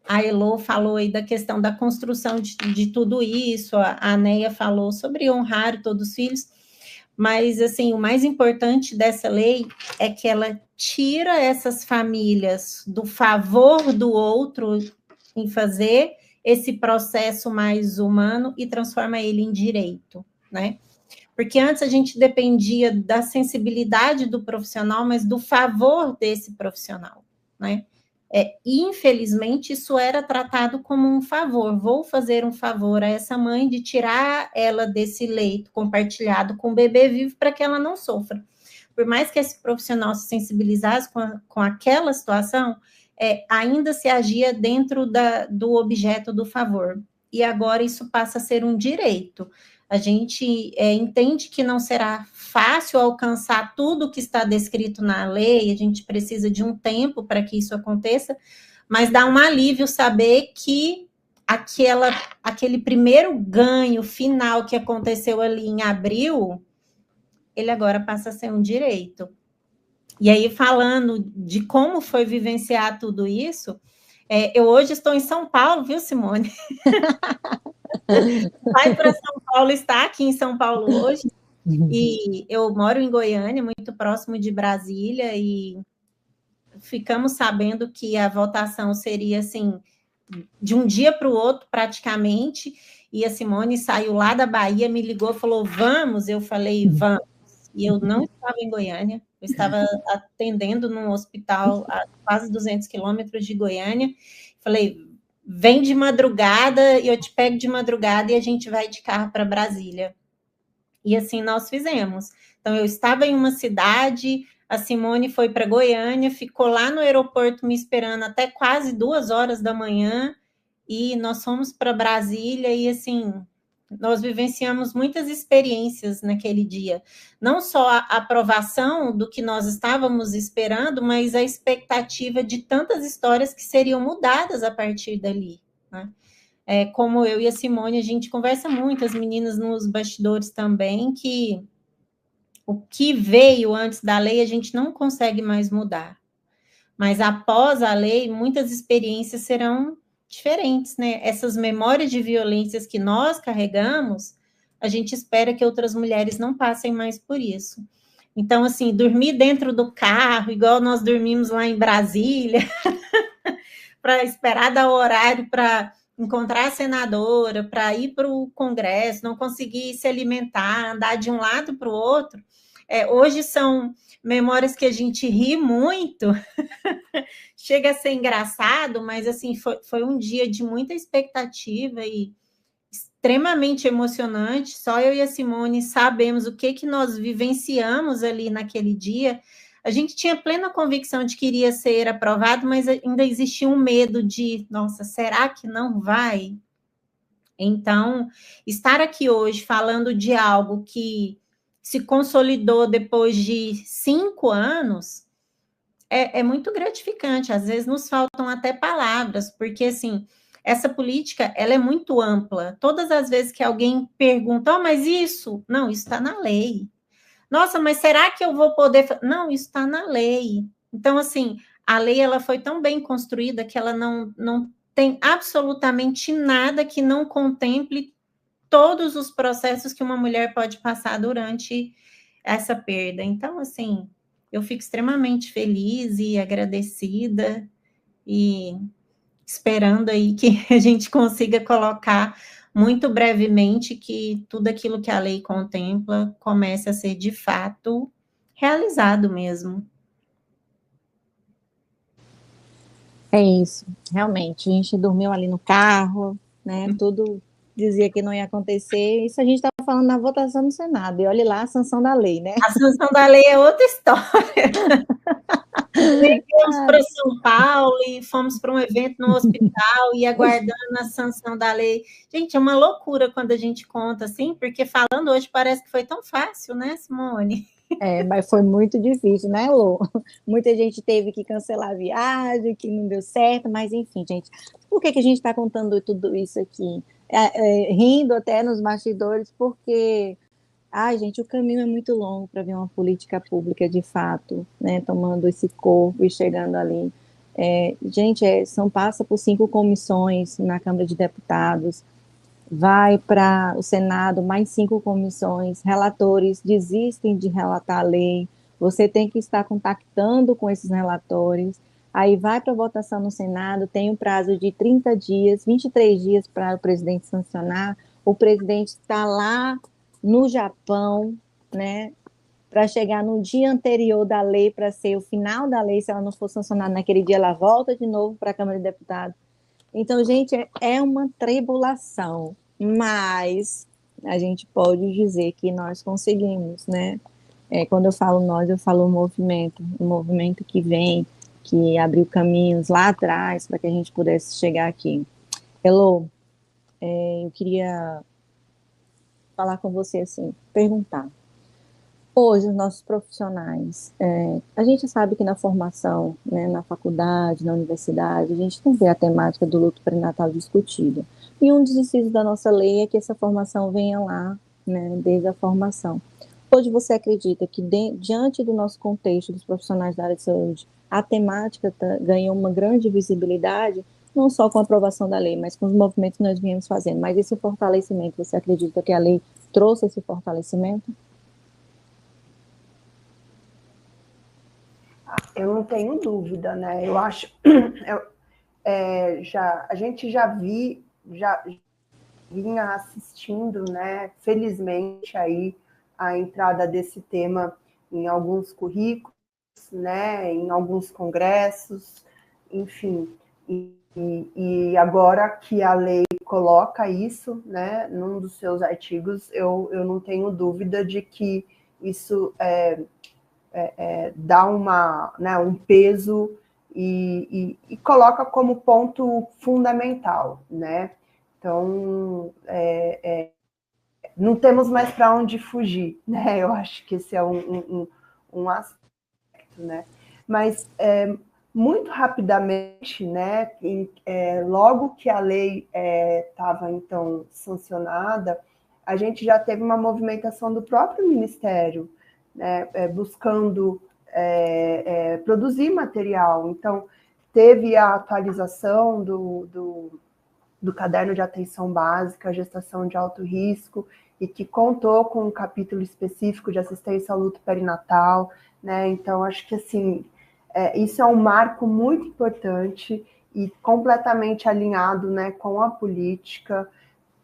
a Elô falou aí da questão da construção de tudo isso, a Neia falou sobre honrar todos os filhos, mas, assim, o mais importante dessa lei é que ela tira essas famílias do favor do outro em fazer esse processo mais humano e transforma ele em direito, né? Porque antes a gente dependia da sensibilidade do profissional, mas do favor desse profissional, né? Infelizmente, isso era tratado como um favor. Vou fazer um favor a essa mãe de tirar ela desse leito compartilhado com o bebê vivo para que ela não sofra. Por mais que esse profissional se sensibilizasse com aquela situação, ainda se agia dentro do objeto do favor. E agora isso passa a ser um direito. A gente entende que não será fácil alcançar tudo que está descrito na lei, a gente precisa de um tempo para que isso aconteça, mas dá um alívio saber que aquele primeiro ganho final que aconteceu ali em abril, ele agora passa a ser um direito. E aí, falando de como foi vivenciar tudo isso, eu hoje estou em São Paulo, viu, Simone? Vai para São Paulo, está aqui em São Paulo hoje, e eu moro em Goiânia, muito próximo de Brasília, e ficamos sabendo que a votação seria, assim, de um dia para o outro, praticamente, e a Simone saiu lá da Bahia, me ligou, falou, vamos? Eu falei, vamos. E eu não estava em Goiânia, eu estava atendendo num hospital a quase 200 quilômetros de Goiânia. Falei, vem de madrugada, e eu te pego de madrugada e a gente vai de carro para Brasília. E assim nós fizemos. Então, eu estava em uma cidade, a Simone foi para Goiânia, ficou lá no aeroporto me esperando até quase 2 horas da manhã, e nós fomos para Brasília, e assim, nós vivenciamos muitas experiências naquele dia. Não só a aprovação do que nós estávamos esperando, mas a expectativa de tantas histórias que seriam mudadas a partir dali, né? Como eu e a Simone, a gente conversa muito, as meninas nos bastidores também, que o que veio antes da lei a gente não consegue mais mudar. Mas após a lei, muitas experiências serão diferentes, né? Essas memórias de violências que nós carregamos, a gente espera que outras mulheres não passem mais por isso. Então, assim, dormir dentro do carro, igual nós dormimos lá em Brasília, para esperar dar o horário para encontrar a senadora, para ir para o Congresso, não conseguir se alimentar, andar de um lado para o outro. Hoje são memórias que a gente ri muito, chega a ser engraçado, mas assim, foi um dia de muita expectativa e extremamente emocionante. Só eu e a Simone sabemos o que nós vivenciamos ali naquele dia. A gente tinha plena convicção de que iria ser aprovado, mas ainda existia um medo de, nossa, será que não vai? Então, estar aqui hoje falando de algo que se consolidou depois de 5 anos é muito gratificante. Às vezes nos faltam até palavras, porque, assim, essa política, ela é muito ampla. Todas as vezes que alguém pergunta, mas isso? Não, isso está na lei. Nossa, mas será que eu vou poder... Não, isso está na lei. Então, assim, a lei ela foi tão bem construída que ela não tem absolutamente nada que não contemple todos os processos que uma mulher pode passar durante essa perda. Então, assim, eu fico extremamente feliz e agradecida e esperando aí que a gente consiga colocar muito brevemente que tudo aquilo que a lei contempla comece a ser, de fato, realizado mesmo. É isso, realmente. A gente dormiu ali no carro, né? Tudo dizia que não ia acontecer. Isso a gente estava falando na votação no Senado. E olha lá a sanção da lei, né? A sanção da lei é outra história. Fomos para São Paulo e fomos para um evento no hospital e aguardando a sanção da lei. Gente, é uma loucura quando a gente conta assim, porque falando hoje parece que foi tão fácil, né, Simone? Mas foi muito difícil, né, Lô? Muita gente teve que cancelar a viagem, que não deu certo, mas enfim, gente. Por que a gente está contando tudo isso aqui? Rindo até nos bastidores, porque... Ai, gente, o caminho é muito longo para ver uma política pública de fato, né, tomando esse corpo e chegando ali. Gente, passa por 5 comissões na Câmara de Deputados, vai para o Senado, mais 5 comissões, relatores desistem de relatar a lei, você tem que estar contactando com esses relatores, aí vai para a votação no Senado, tem um prazo de 30 dias, 23 dias para o presidente sancionar, o presidente está lá no Japão, né, para chegar no dia anterior da lei, para ser o final da lei, se ela não for sancionada naquele dia, ela volta de novo para a Câmara de Deputados. Então, gente, é uma tribulação, mas a gente pode dizer que nós conseguimos, né? Quando eu falo nós, eu falo o movimento que vem, que abriu caminhos lá atrás para que a gente pudesse chegar aqui. Elô, eu queria falar com você assim, perguntar. Hoje, os nossos profissionais, a gente sabe que na formação, né, na faculdade, na universidade, a gente não vê a temática do luto perinatal discutida. E um dos incisos da nossa lei é que essa formação venha lá, né, desde a formação. Hoje, você acredita que, diante do nosso contexto dos profissionais da área de saúde, a temática ganhou uma grande visibilidade, não só com a aprovação da lei, mas com os movimentos que nós viemos fazendo. Mas esse fortalecimento, você acredita que a lei trouxe esse fortalecimento? Eu não tenho dúvida, né? Eu acho, a gente já vinha assistindo, né, felizmente, aí, a entrada desse tema em alguns currículos, né, em alguns congressos, enfim, e agora que a lei coloca isso, né, num dos seus artigos, eu não tenho dúvida de que isso dá um peso e coloca como ponto fundamental, né? Então, não temos mais para onde fugir, né? Eu acho que esse é um aspecto, né? Mas, muito rapidamente, né, logo que a lei estava, então, sancionada, a gente já teve uma movimentação do próprio Ministério, né, buscando produzir material. Então, teve a atualização do caderno de atenção básica, gestação de alto risco, e que contou com um capítulo específico de assistência ao luto perinatal, né? Então, acho que, assim, isso é um marco muito importante e completamente alinhado, né, com a política.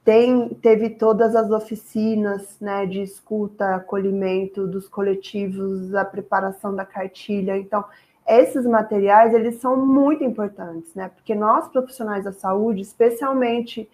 Teve todas as oficinas, né, de escuta, acolhimento dos coletivos, a preparação da cartilha. Então, esses materiais, eles são muito importantes, né, porque nós, profissionais da saúde, especialmente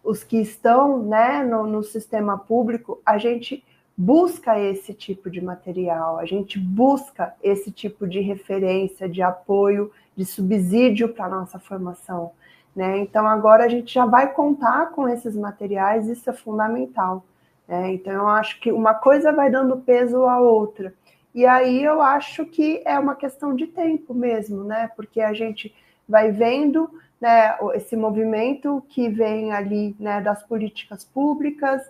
os que estão, né, no sistema público, a gente busca esse tipo de material, a gente busca esse tipo de referência, de apoio, de subsídio para a nossa formação, né? Então, agora a gente já vai contar com esses materiais, isso é fundamental, né? Então, eu acho que uma coisa vai dando peso à outra. E aí eu acho que é uma questão de tempo mesmo, né? Porque a gente vai vendo, né, esse movimento que vem ali, né, das políticas públicas,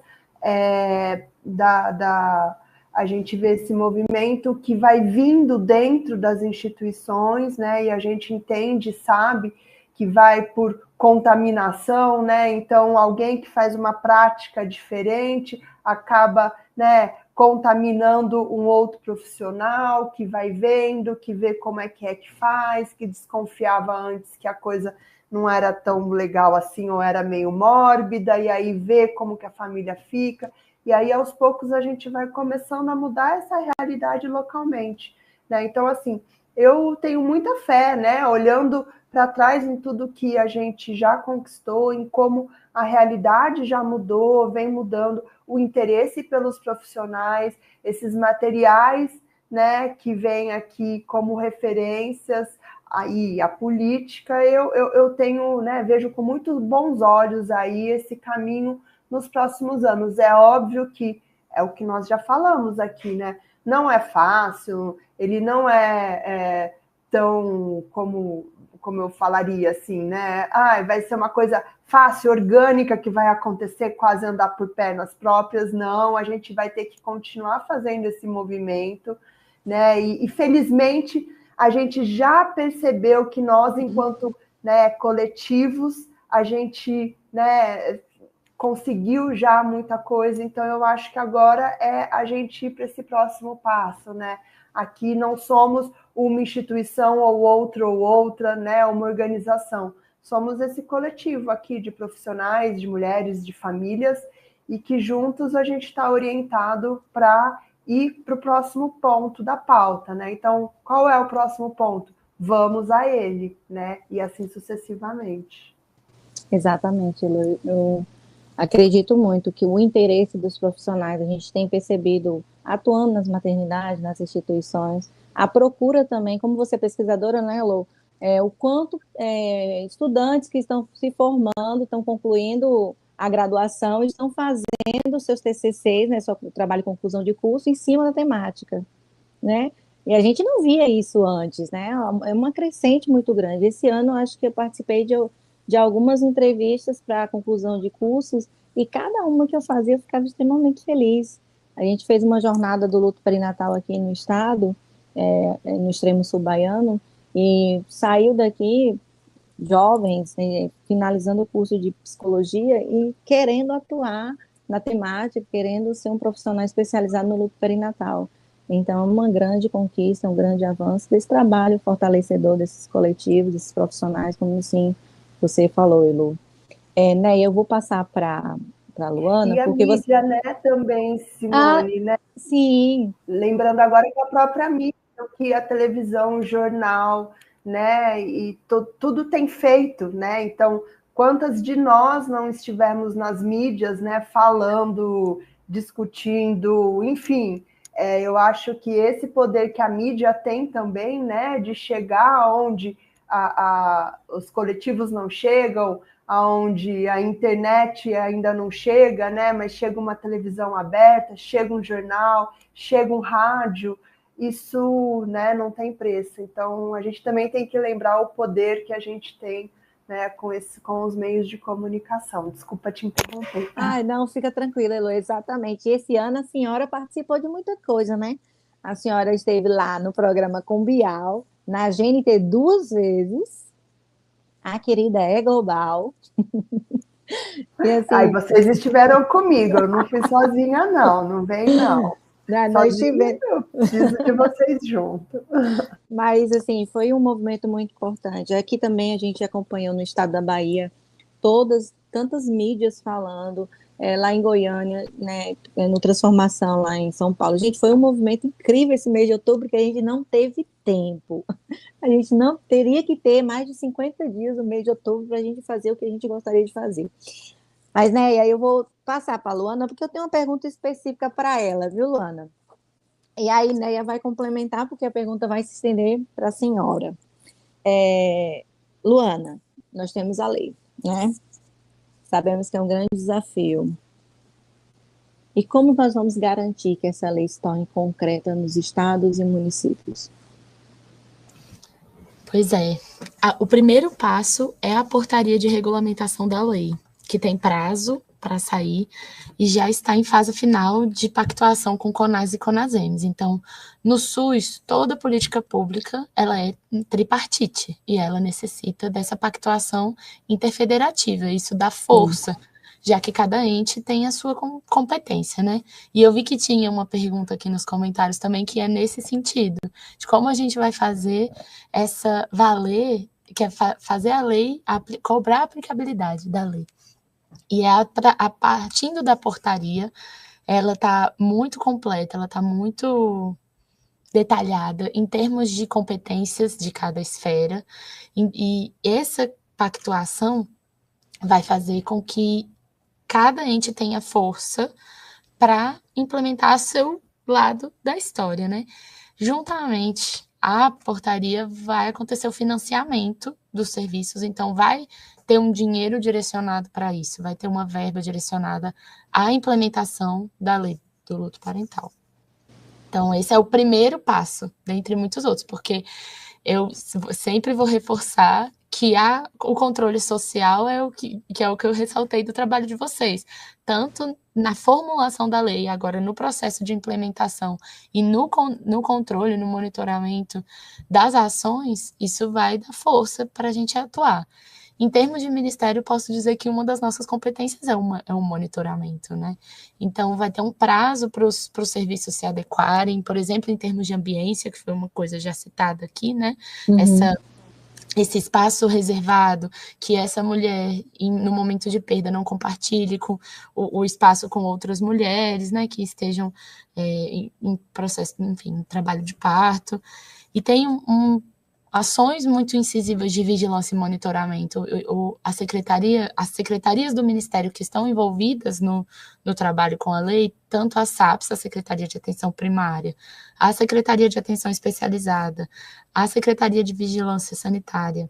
a gente vê esse movimento que vai vindo dentro das instituições, né? E a gente entende, sabe, que vai por contaminação, né? Então, alguém que faz uma prática diferente acaba, né, contaminando um outro profissional que vai vendo, que vê como é que faz, que desconfiava antes que a coisa não era tão legal assim, ou era meio mórbida, e aí vê como que a família fica, e aí aos poucos a gente vai começando a mudar essa realidade localmente, né? Então, assim, eu tenho muita fé, né, olhando para trás em tudo que a gente já conquistou, em como a realidade já mudou, vem mudando, o interesse pelos profissionais, esses materiais, né, que vêm aqui como referências, aí a política, eu tenho, né, vejo com muito bons olhos aí esse caminho nos próximos anos. É óbvio que é o que nós já falamos aqui, né? Não é fácil, ele não é tão como eu falaria assim, né? Vai ser uma coisa fácil, orgânica, que vai acontecer quase andar por pernas próprias. Não, a gente vai ter que continuar fazendo esse movimento, né? E felizmente a gente já percebeu que nós, enquanto, né, coletivos, a gente, né, conseguiu já muita coisa. Então eu acho que agora é a gente ir para esse próximo passo, né? Aqui não somos uma instituição ou outra, né, uma organização. Somos esse coletivo aqui de profissionais, de mulheres, de famílias, e que juntos a gente está orientado para ir para o próximo ponto da pauta, né? Então, qual é o próximo ponto? Vamos a ele, né? E assim sucessivamente. Exatamente, Lu. Eu acredito muito que o interesse dos profissionais, a gente tem percebido, atuando nas maternidades, nas instituições, a procura também, como você é pesquisadora, né, Lu? O quanto estudantes que estão se formando, estão concluindo a graduação, estão fazendo seus TCCs, né, seu trabalho de conclusão de curso, em cima da temática, né? E a gente não via isso antes, né? É uma crescente muito grande. Esse ano, eu acho que eu participei de algumas entrevistas para a conclusão de cursos, e cada uma que eu fazia eu ficava extremamente feliz. A gente fez uma jornada do luto perinatal aqui no estado, no extremo sul baiano, e saiu daqui jovens, né, finalizando o curso de psicologia e querendo atuar na temática, querendo ser um profissional especializado no luto perinatal. Então, é uma grande conquista, um grande avanço desse trabalho fortalecedor desses coletivos, desses profissionais, como assim você falou, Elu. Né, eu vou passar para a Luana, E a porque mídia, né, também, Simone, né? Sim. Lembrando agora que a própria mídia, que a televisão, o jornal, né, e tudo tem feito, né? Então, quantas de nós não estivemos nas mídias, né, falando, discutindo, enfim, eu acho que esse poder que a mídia tem também, né, de chegar onde os coletivos não chegam, aonde a internet ainda não chega, né, mas chega uma televisão aberta, chega um jornal, chega um rádio, isso, né, não tem preço. Então, a gente também tem que lembrar o poder que a gente tem, né, com os meios de comunicação. Desculpa te interromper. Ai, não, fica tranquila, Elo, exatamente. Esse ano a senhora participou de muita coisa, né? A senhora esteve lá no programa com Bial, na GNT 2 vezes, a querida é global. E Aí assim, vocês estiveram comigo, eu não fui sozinha, não, não vem, não. nós Sozinha, tivemos, eu preciso de vocês juntos. mas assim, foi um movimento muito importante. Aqui também a gente acompanhou no estado da Bahia tantas mídias falando, lá em Goiânia, né, no Transformação, lá em São Paulo. Gente, foi um movimento incrível esse mês de outubro, que a gente não teve tempo. A gente não teria que ter mais de 50 dias no mês de outubro para a gente fazer o que a gente gostaria de fazer. Mas, né, e aí eu vou passar para a Luana, porque eu tenho uma pergunta específica para ela, viu, Luana? E aí, Neia vai complementar, porque a pergunta vai se estender para a senhora. Luana, nós temos a lei, né? Sabemos que é um grande desafio. E como nós vamos garantir que essa lei se torne concreta nos estados e municípios? Pois é. O primeiro passo é a portaria de regulamentação da lei, que tem prazo para sair e já está em fase final de pactuação com CONAS e CONASEMS. Então, no SUS, toda política pública ela é tripartite e ela necessita dessa pactuação interfederativa. Isso dá força, já que cada ente tem a sua competência, né? E eu vi que tinha uma pergunta aqui nos comentários também que é nesse sentido, de como a gente vai fazer essa valer, que é fazer a lei, cobrar a aplicabilidade da lei. E a partindo da portaria, ela está muito completa, ela está muito detalhada em termos de competências de cada esfera, e essa pactuação vai fazer com que cada ente tenha força para implementar seu lado da história, né? Juntamente à portaria vai acontecer o financiamento dos serviços, então vai ter um dinheiro direcionado para isso, vai ter uma verba direcionada à implementação da lei do luto parental. Então, esse é o primeiro passo, dentre muitos outros, porque eu sempre vou reforçar que o controle social é o que eu ressaltei do trabalho de vocês, tanto na formulação da lei, agora no processo de implementação e no controle, no monitoramento das ações, isso vai dar força para a gente atuar. Em termos de ministério, posso dizer que uma das nossas competências é um monitoramento, né? Então, vai ter um prazo para os serviços se adequarem, por exemplo, em termos de ambiência, que foi uma coisa já citada aqui, né? Esse espaço reservado, que essa mulher, no momento de perda, não compartilhe com o espaço com outras mulheres, né, que estejam em processo, enfim, em trabalho de parto. E tem ações muito incisivas de vigilância e monitoramento. As secretarias do Ministério que estão envolvidas no trabalho com a lei, tanto a SAPS, a Secretaria de Atenção Primária, a Secretaria de Atenção Especializada, a Secretaria de Vigilância Sanitária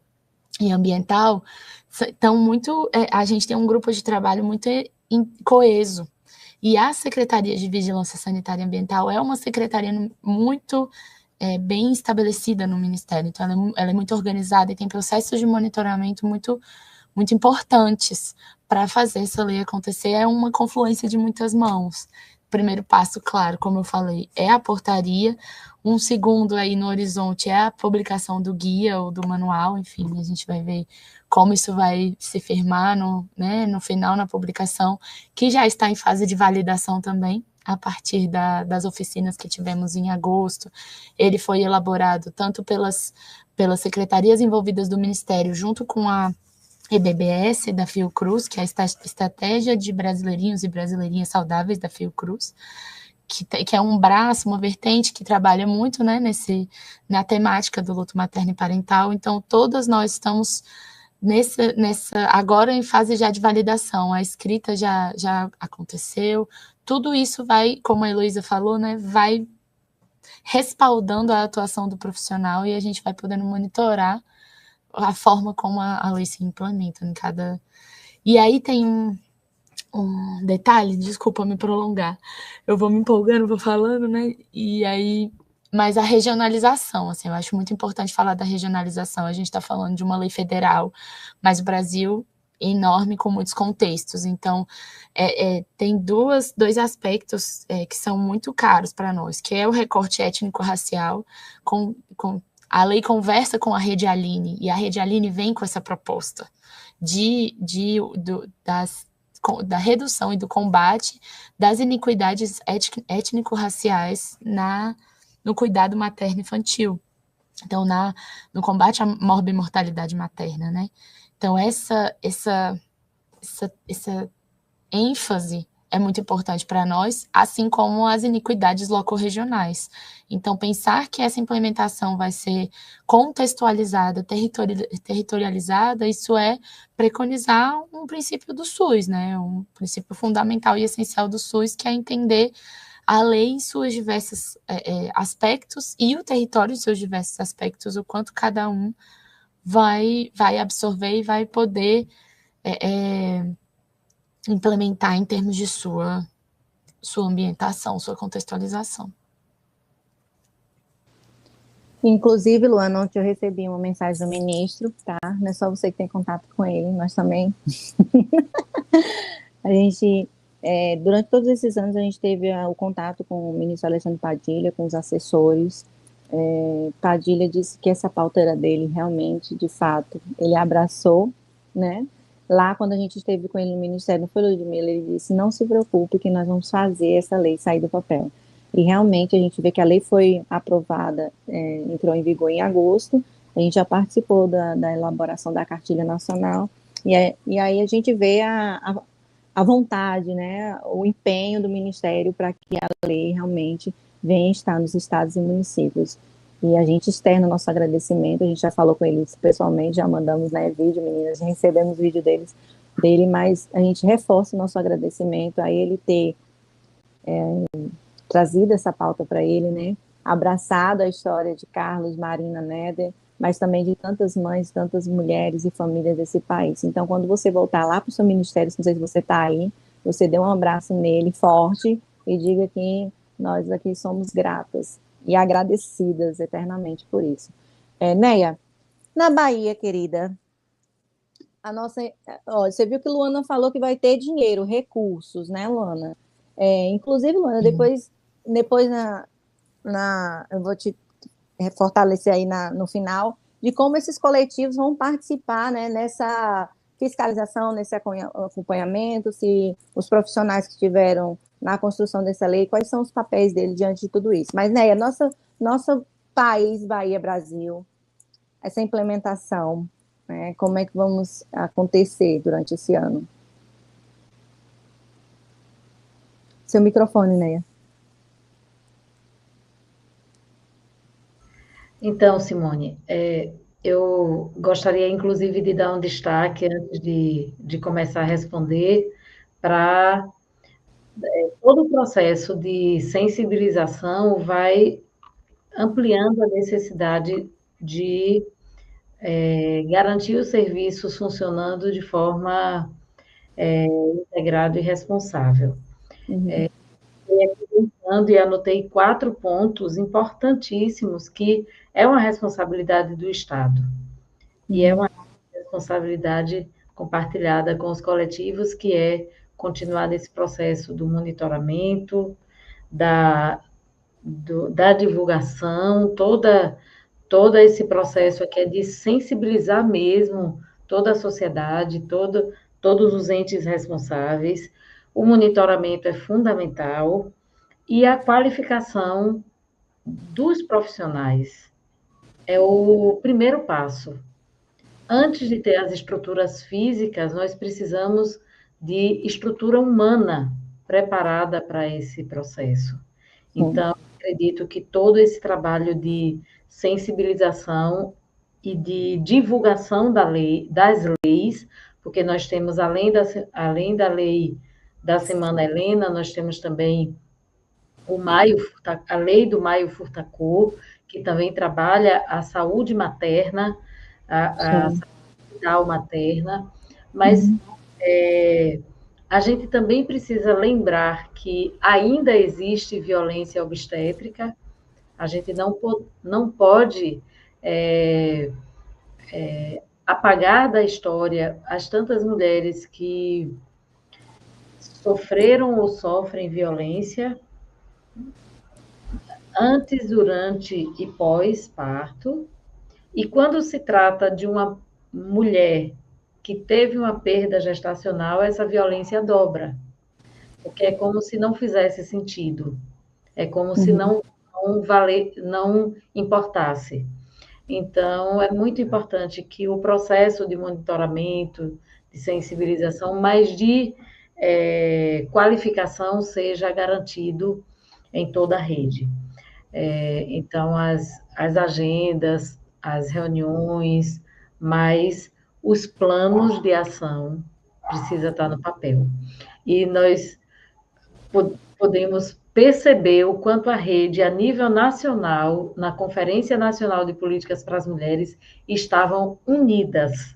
e Ambiental, estão muito... a gente tem um grupo de trabalho muito coeso. E a Secretaria de Vigilância Sanitária e Ambiental é uma secretaria muito... bem estabelecida no Ministério, então ela é muito organizada e tem processos de monitoramento muito, muito importantes para fazer essa lei acontecer. É uma confluência de muitas mãos. O primeiro passo, claro, como eu falei, é a portaria. Um segundo aí no horizonte é a publicação do guia ou do manual, enfim, a gente vai ver como isso vai se firmar no final, na publicação, que já está em fase de validação também, a partir das oficinas que tivemos em agosto. Ele foi elaborado tanto pelas secretarias envolvidas do Ministério, junto com EBBS da Fiocruz, que é a Estratégia de Brasileirinhos e Brasileirinhas Saudáveis da Fiocruz, que é um braço, uma vertente que trabalha muito, né, na temática do luto materno e parental. Então, todas nós estamos agora em fase já de validação. A escrita já aconteceu. Tudo isso vai, como a Heloísa falou, né, vai respaldando a atuação do profissional e a gente vai podendo monitorar a forma como a lei se implementa em cada... E aí tem um detalhe, desculpa me prolongar, eu vou me empolgando, vou falando, né, e aí, mas a regionalização, assim, eu acho muito importante falar da regionalização. A gente está falando de uma lei federal, mas o Brasil é enorme, com muitos contextos, então tem dois aspectos que são muito caros para nós, que é o recorte étnico-racial. A lei conversa com a Rede Aline, e a Rede Aline vem com essa proposta da redução e do combate das iniquidades étnico-raciais no cuidado materno-infantil. Então, no combate à morbimortalidade materna, né? Então, essa ênfase é muito importante para nós, assim como as iniquidades locorregionais. Então, pensar que essa implementação vai ser contextualizada, territorializada, isso é preconizar um princípio do SUS, né? Um princípio fundamental e essencial do SUS, que é entender a lei em seus diversos aspectos e o território em seus diversos aspectos, o quanto cada um vai absorver e vai poder implementar em termos de sua ambientação, sua contextualização. Inclusive, Luana, ontem eu recebi uma mensagem do ministro, tá? Não é só você que tem contato com ele, nós também. A gente, durante todos esses anos, a gente teve o contato com o ministro Alexandre Padilha, com os assessores. Padilha disse que essa pauta era dele, realmente, de fato. Ele abraçou, né? Lá, quando a gente esteve com ele no Ministério, não foi, Ludmila, ele disse, não se preocupe que nós vamos fazer essa lei sair do papel. E realmente a gente vê que a lei foi aprovada, entrou em vigor em agosto, a gente já participou da elaboração da cartilha nacional, e aí a gente vê a vontade, né, o empenho do Ministério para que a lei realmente venha estar nos estados e municípios. E a gente externa o nosso agradecimento, a gente já falou com eles pessoalmente, já mandamos, né, vídeo, meninas, já recebemos vídeo dele, mas a gente reforça o nosso agradecimento a ele ter trazido essa pauta para ele, né, abraçado a história de Carlos, Marina, Néder, mas também de tantas mães, tantas mulheres e famílias desse país. Então, quando você voltar lá para o seu ministério, não sei se você está aí, você dê um abraço nele forte e diga que nós aqui somos gratas e agradecidas eternamente por isso. Neia, na Bahia, querida, você viu que Luana falou que vai ter dinheiro, recursos, né, Luana? Inclusive, Luana, depois eu vou te fortalecer aí no final, de como esses coletivos vão participar, né, nessa fiscalização, nesse acompanhamento, se os profissionais que estiveram na construção dessa lei, quais são os papéis dele diante de tudo isso. Mas, Neia, nosso país, Bahia, Brasil, essa implementação, né, como é que vamos acontecer durante esse ano? Seu microfone, Neia. Então, Simone, eu gostaria, inclusive, de dar um destaque, antes de começar a responder, para todo o processo de sensibilização vai ampliando a necessidade de garantir os serviços funcionando de forma integrada e responsável. Uhum. E anotei 4 pontos importantíssimos que é uma responsabilidade do Estado. E é uma responsabilidade compartilhada com os coletivos, que é continuar nesse processo do monitoramento, da divulgação, todo esse processo aqui é de sensibilizar mesmo toda a sociedade, todos os entes responsáveis. O monitoramento é fundamental, é o primeiro passo. antes de ter as estruturas físicas, nós precisamos de estrutura humana preparada para esse processo. Então, acredito que todo esse trabalho de sensibilização e de divulgação das leis, porque nós temos, além da lei da Semana Helena, nós temos também a lei do Maio Furtacô, que também trabalha a saúde materna, a saúde mental materna, mas a gente também precisa lembrar que ainda existe violência obstétrica, a gente não pode apagar da história as tantas mulheres que sofreram ou sofrem violência antes, durante e pós-parto. E quando se trata de uma mulher que teve uma perda gestacional, essa violência dobra, porque é como se não fizesse sentido, é como se não importasse. Então, é muito importante que o processo de monitoramento, de sensibilização, mas de qualificação seja garantido em toda a rede. Então, as agendas, as reuniões, mas os planos de ação precisam estar no papel. E nós podemos perceber o quanto a rede, a nível nacional, na Conferência Nacional de Políticas para as Mulheres, estavam unidas,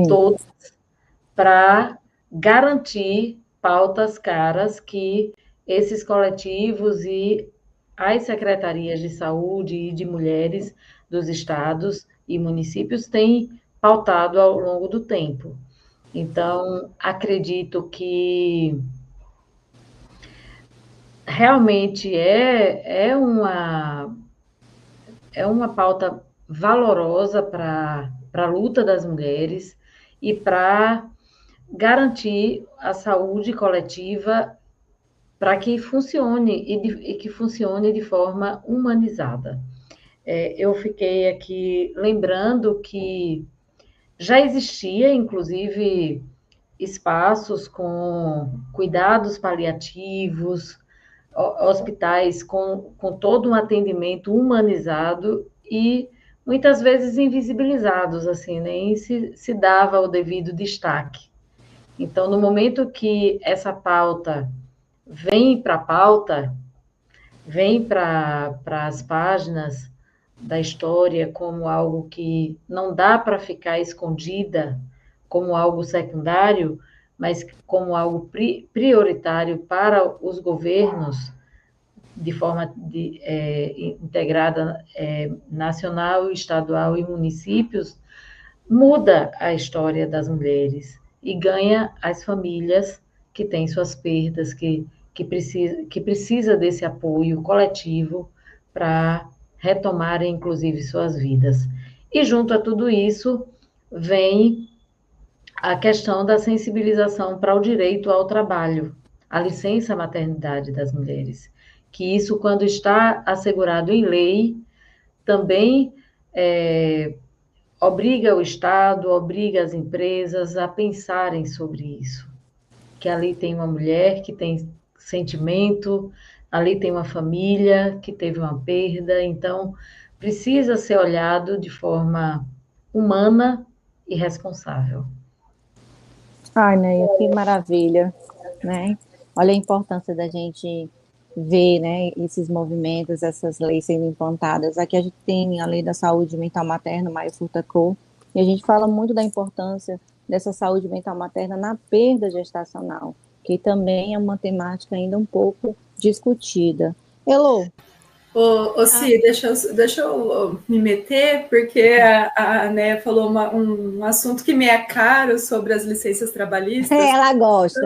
todas, para garantir pautas caras que esses coletivos e as secretarias de saúde e de mulheres dos estados e municípios têm pautado ao longo do tempo. Então, acredito que realmente é uma pauta valorosa para a luta das mulheres e para garantir a saúde coletiva para que funcione e que funcione de forma humanizada. Eu fiquei aqui lembrando que já existia, inclusive, espaços com cuidados paliativos, hospitais com todo um atendimento humanizado e muitas vezes invisibilizados, assim, nem se dava o devido destaque. Então, no momento que essa pauta vem para a pauta, vem para as páginas da história como algo que não dá para ficar escondida, como algo secundário, mas como algo prioritário para os governos, de forma integrada, nacional, estadual e municípios, muda a história das mulheres e ganha as famílias que têm suas perdas, que precisa desse apoio coletivo para retomarem, inclusive, suas vidas. E, junto a tudo isso, vem a questão da sensibilização para o direito ao trabalho, a licença maternidade das mulheres, que isso, quando está assegurado em lei, também obriga o Estado, obriga as empresas a pensarem sobre isso, que ali tem uma mulher que tem sentimento, ali tem uma família que teve uma perda, então precisa ser olhado de forma humana e responsável. Ai, Neia, que maravilha, né? Olha a importância da gente ver, né, esses movimentos, essas leis sendo implantadas. Aqui a gente tem a Lei da Saúde Mental Materna, Maio Furtacô, e a gente fala muito da importância dessa saúde mental materna na perda gestacional, que também é uma temática ainda um pouco discutida. Elô? Ci, deixa eu me meter, porque a Néia falou um assunto que me é caro sobre as licenças trabalhistas. Ela gosta.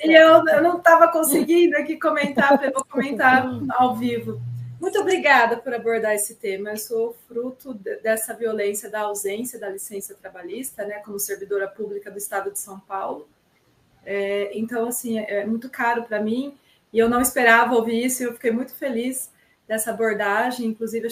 E eu não estava conseguindo aqui comentar, eu vou comentar ao vivo. Muito obrigada por abordar esse tema. Eu sou fruto dessa violência, da ausência da licença trabalhista, né, como servidora pública do Estado de São Paulo. Então, assim, é muito caro para mim, e eu não esperava ouvir isso, e eu fiquei muito feliz dessa abordagem. Inclusive,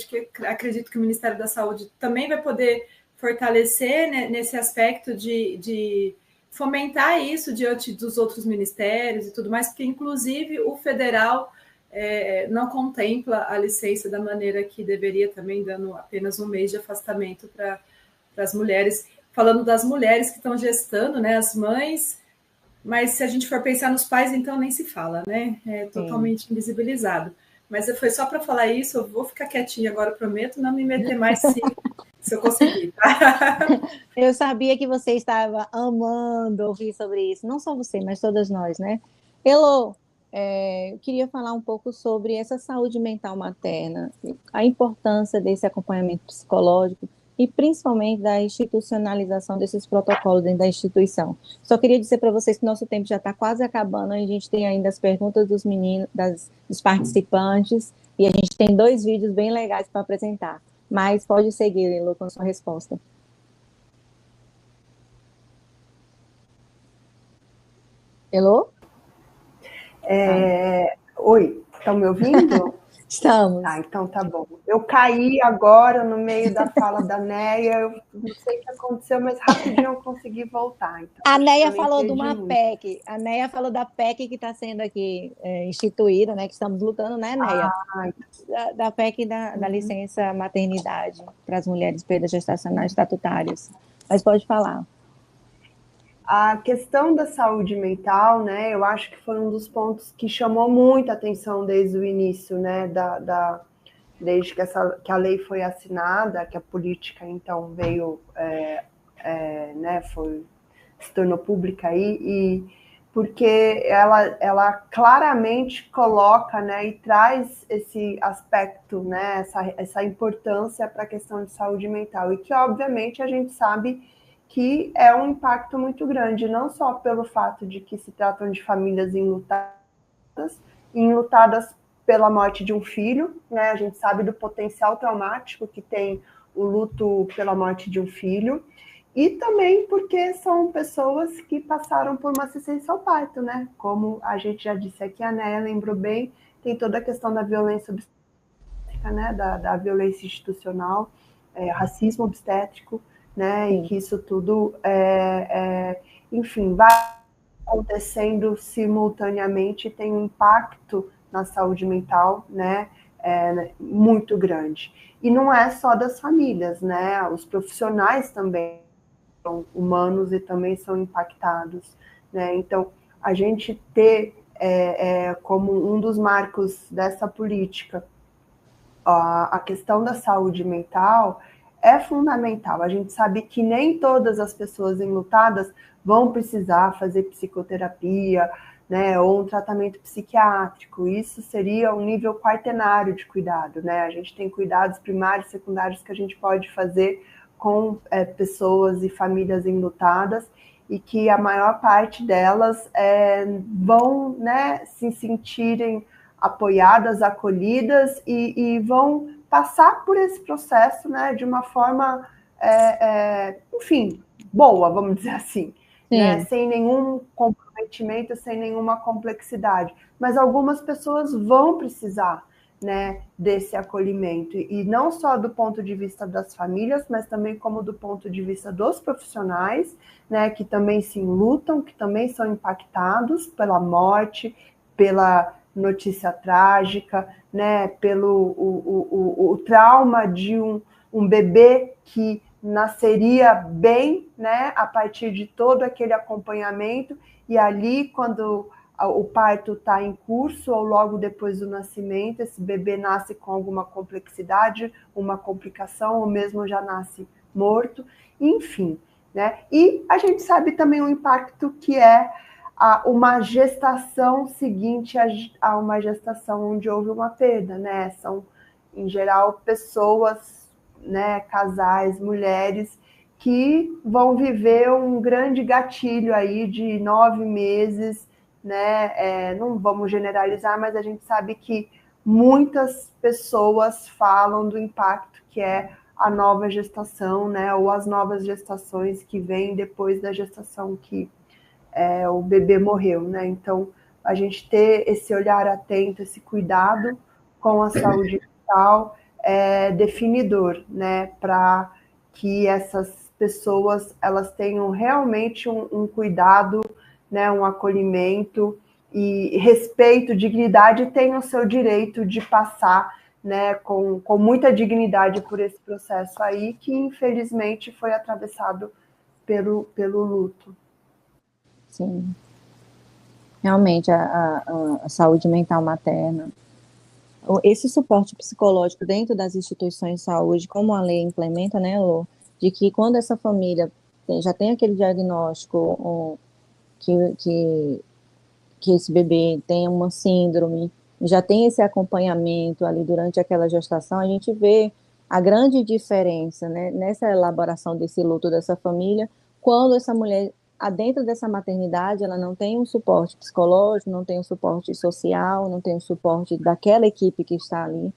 acredito que o Ministério da Saúde também vai poder fortalecer, né, nesse aspecto de fomentar isso diante dos outros ministérios e tudo mais, porque, inclusive, o federal não contempla a licença da maneira que deveria, também dando apenas um mês de afastamento para as mulheres. Falando das mulheres que estão gestando, né, as mães, mas se a gente for pensar nos pais, então nem se fala, né? É totalmente invisibilizado. Mas foi só para falar isso, eu vou ficar quietinha agora, prometo não me meter mais se eu conseguir. Tá? Eu sabia que você estava amando ouvir sobre isso, não só você, mas todas nós, né? Elô, eu queria falar um pouco sobre essa saúde mental materna, a importância desse acompanhamento psicológico e principalmente da institucionalização desses protocolos dentro da instituição. Só queria dizer para vocês que nosso tempo já está quase acabando, a gente tem ainda as perguntas dos meninos, dos participantes, e a gente tem 2 vídeos bem legais para apresentar. Mas pode seguir, Elô, com a sua resposta. Elô? Oi, estão me ouvindo? Estamos. Então tá bom. Eu caí agora no meio da fala da Neia, eu não sei o que aconteceu, mas rapidinho eu consegui voltar. Então, a Neia falou de uma PEC, a Neia falou da PEC que está sendo aqui instituída, né, que estamos lutando, né, Neia? Da PEC da licença maternidade para as mulheres perdas gestacionais estatutárias. Mas pode falar. A questão da saúde mental, né, eu acho que foi um dos pontos que chamou muita atenção desde o início, né, desde que a lei foi assinada, que a política, então, veio, né, se tornou pública aí, e porque ela claramente coloca, né, e traz esse aspecto, né, essa importância para a questão de saúde mental, e que, obviamente, a gente sabe que é um impacto muito grande, não só pelo fato de que se tratam de famílias enlutadas pela morte de um filho, né? A gente sabe do potencial traumático que tem o luto pela morte de um filho, e também porque são pessoas que passaram por uma assistência ao parto, né? Como a gente já disse aqui, a Néia lembrou bem, tem toda a questão da violência obstétrica, né? Da violência institucional, racismo obstétrico, né? E que isso tudo, enfim, vai acontecendo simultaneamente e tem um impacto na saúde mental, né? Muito grande. E não é só das famílias, né? Os profissionais também são humanos e também são impactados, né? Então, a gente ter como um dos marcos dessa política a questão da saúde mental é fundamental. A gente sabe que nem todas as pessoas enlutadas vão precisar fazer psicoterapia, né, ou um tratamento psiquiátrico. Isso seria um nível quaternário de cuidado, né? A gente tem cuidados primários e secundários que a gente pode fazer com pessoas e famílias enlutadas, e que a maior parte delas vão, né, se sentirem apoiadas, acolhidas e vão passar por esse processo, né, de uma forma, enfim, boa, vamos dizer assim, né, sem nenhum comprometimento, sem nenhuma complexidade. Mas algumas pessoas vão precisar, né, desse acolhimento, e não só do ponto de vista das famílias, mas também como do ponto de vista dos profissionais, né, que também se enlutam, que também são impactados pela morte, pela notícia trágica, né, pelo o trauma de um bebê que nasceria bem, né, a partir de todo aquele acompanhamento, e ali, quando o parto está em curso ou logo depois do nascimento, esse bebê nasce com alguma complexidade, uma complicação, ou mesmo já nasce morto, enfim, né? E a gente sabe também o impacto que é uma gestação seguinte a uma gestação onde houve uma perda, né? São, em geral, pessoas, né, casais, mulheres, que vão viver um grande gatilho aí de 9 meses, né? Não vamos generalizar, mas a gente sabe que muitas pessoas falam do impacto que é a nova gestação, né? Ou as novas gestações que vêm depois da gestação que o bebê morreu, né? Então, a gente ter esse olhar atento, esse cuidado com a saúde mental é definidor, né? Para que essas pessoas elas tenham realmente um cuidado, né, um acolhimento e respeito, dignidade, e tenham o seu direito de passar, né, com muita dignidade por esse processo aí, que infelizmente foi atravessado pelo luto. Sim, realmente a saúde mental materna, esse suporte psicológico dentro das instituições de saúde, como a lei implementa, né, Lu, de que quando essa família já tem aquele diagnóstico que esse bebê tem uma síndrome, já tem esse acompanhamento ali durante aquela gestação, a gente vê a grande diferença, né, nessa elaboração desse luto dessa família, quando essa mulher, dentro dessa maternidade, ela não tem um suporte psicológico, não tem um suporte social, não tem um suporte daquela equipe que está ali.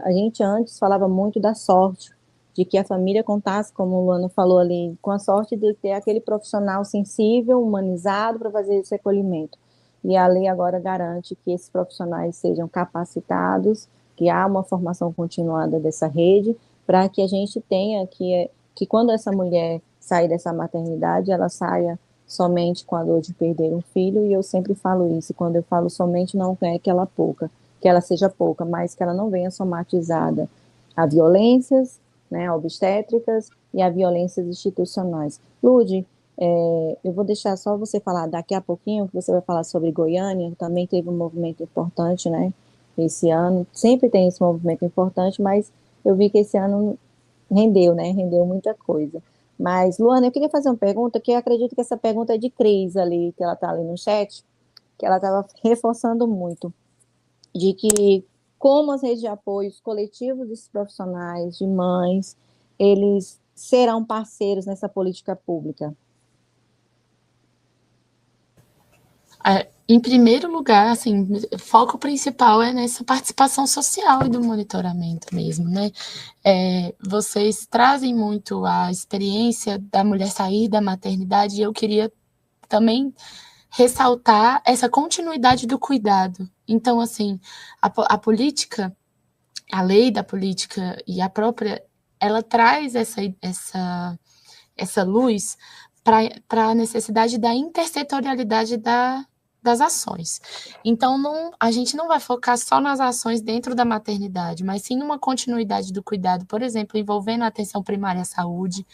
A gente antes falava muito da sorte, de que a família contasse, como o Luana falou ali, com a sorte de ter aquele profissional sensível, humanizado para fazer esse acolhimento. E a lei agora garante que esses profissionais sejam capacitados, que há uma formação continuada dessa rede, para que a gente tenha que quando essa mulher sair dessa maternidade, ela saia somente com a dor de perder um filho, e eu sempre falo isso, quando eu falo somente, não é que ela seja pouca, mas que ela não venha somatizada a violências, né, obstétricas e a violências institucionais. Lude, eu vou deixar só você falar daqui a pouquinho, que você vai falar sobre Goiânia, também teve um movimento importante, né, esse ano, sempre tem esse movimento importante, mas eu vi que esse ano rendeu, né, rendeu muita coisa. Mas, Luana, eu queria fazer uma pergunta, que eu acredito que essa pergunta é de Cris ali, que ela está ali no chat, que ela estava reforçando muito, de que como as redes de apoio, os coletivos desses profissionais, de mães, eles serão parceiros nessa política pública? Em primeiro lugar, assim, o foco principal é nessa participação social e do monitoramento mesmo, né? Vocês trazem muito a experiência da mulher sair da maternidade, e eu queria também ressaltar essa continuidade do cuidado. Então, assim, a política, a lei da política e a própria, ela traz essa luz para a necessidade da intersetorialidade das ações. Então, a gente não vai focar só nas ações dentro da maternidade, mas sim numa continuidade do cuidado, por exemplo, envolvendo a atenção primária à saúde,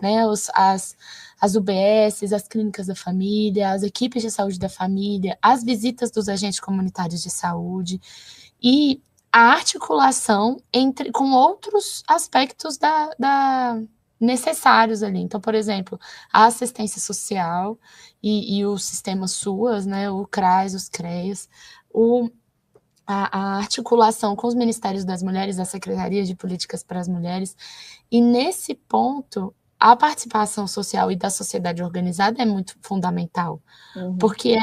né, as UBSs, as clínicas da família, as equipes de saúde da família, as visitas dos agentes comunitários de saúde e a articulação com outros aspectos necessários ali. Então, por exemplo, a assistência social e o sistema SUAS, né, o CRAS, os CREAS, a articulação com os Ministérios das Mulheres, a Secretaria de Políticas para as Mulheres, e nesse ponto, a participação social e da sociedade organizada é muito fundamental, porque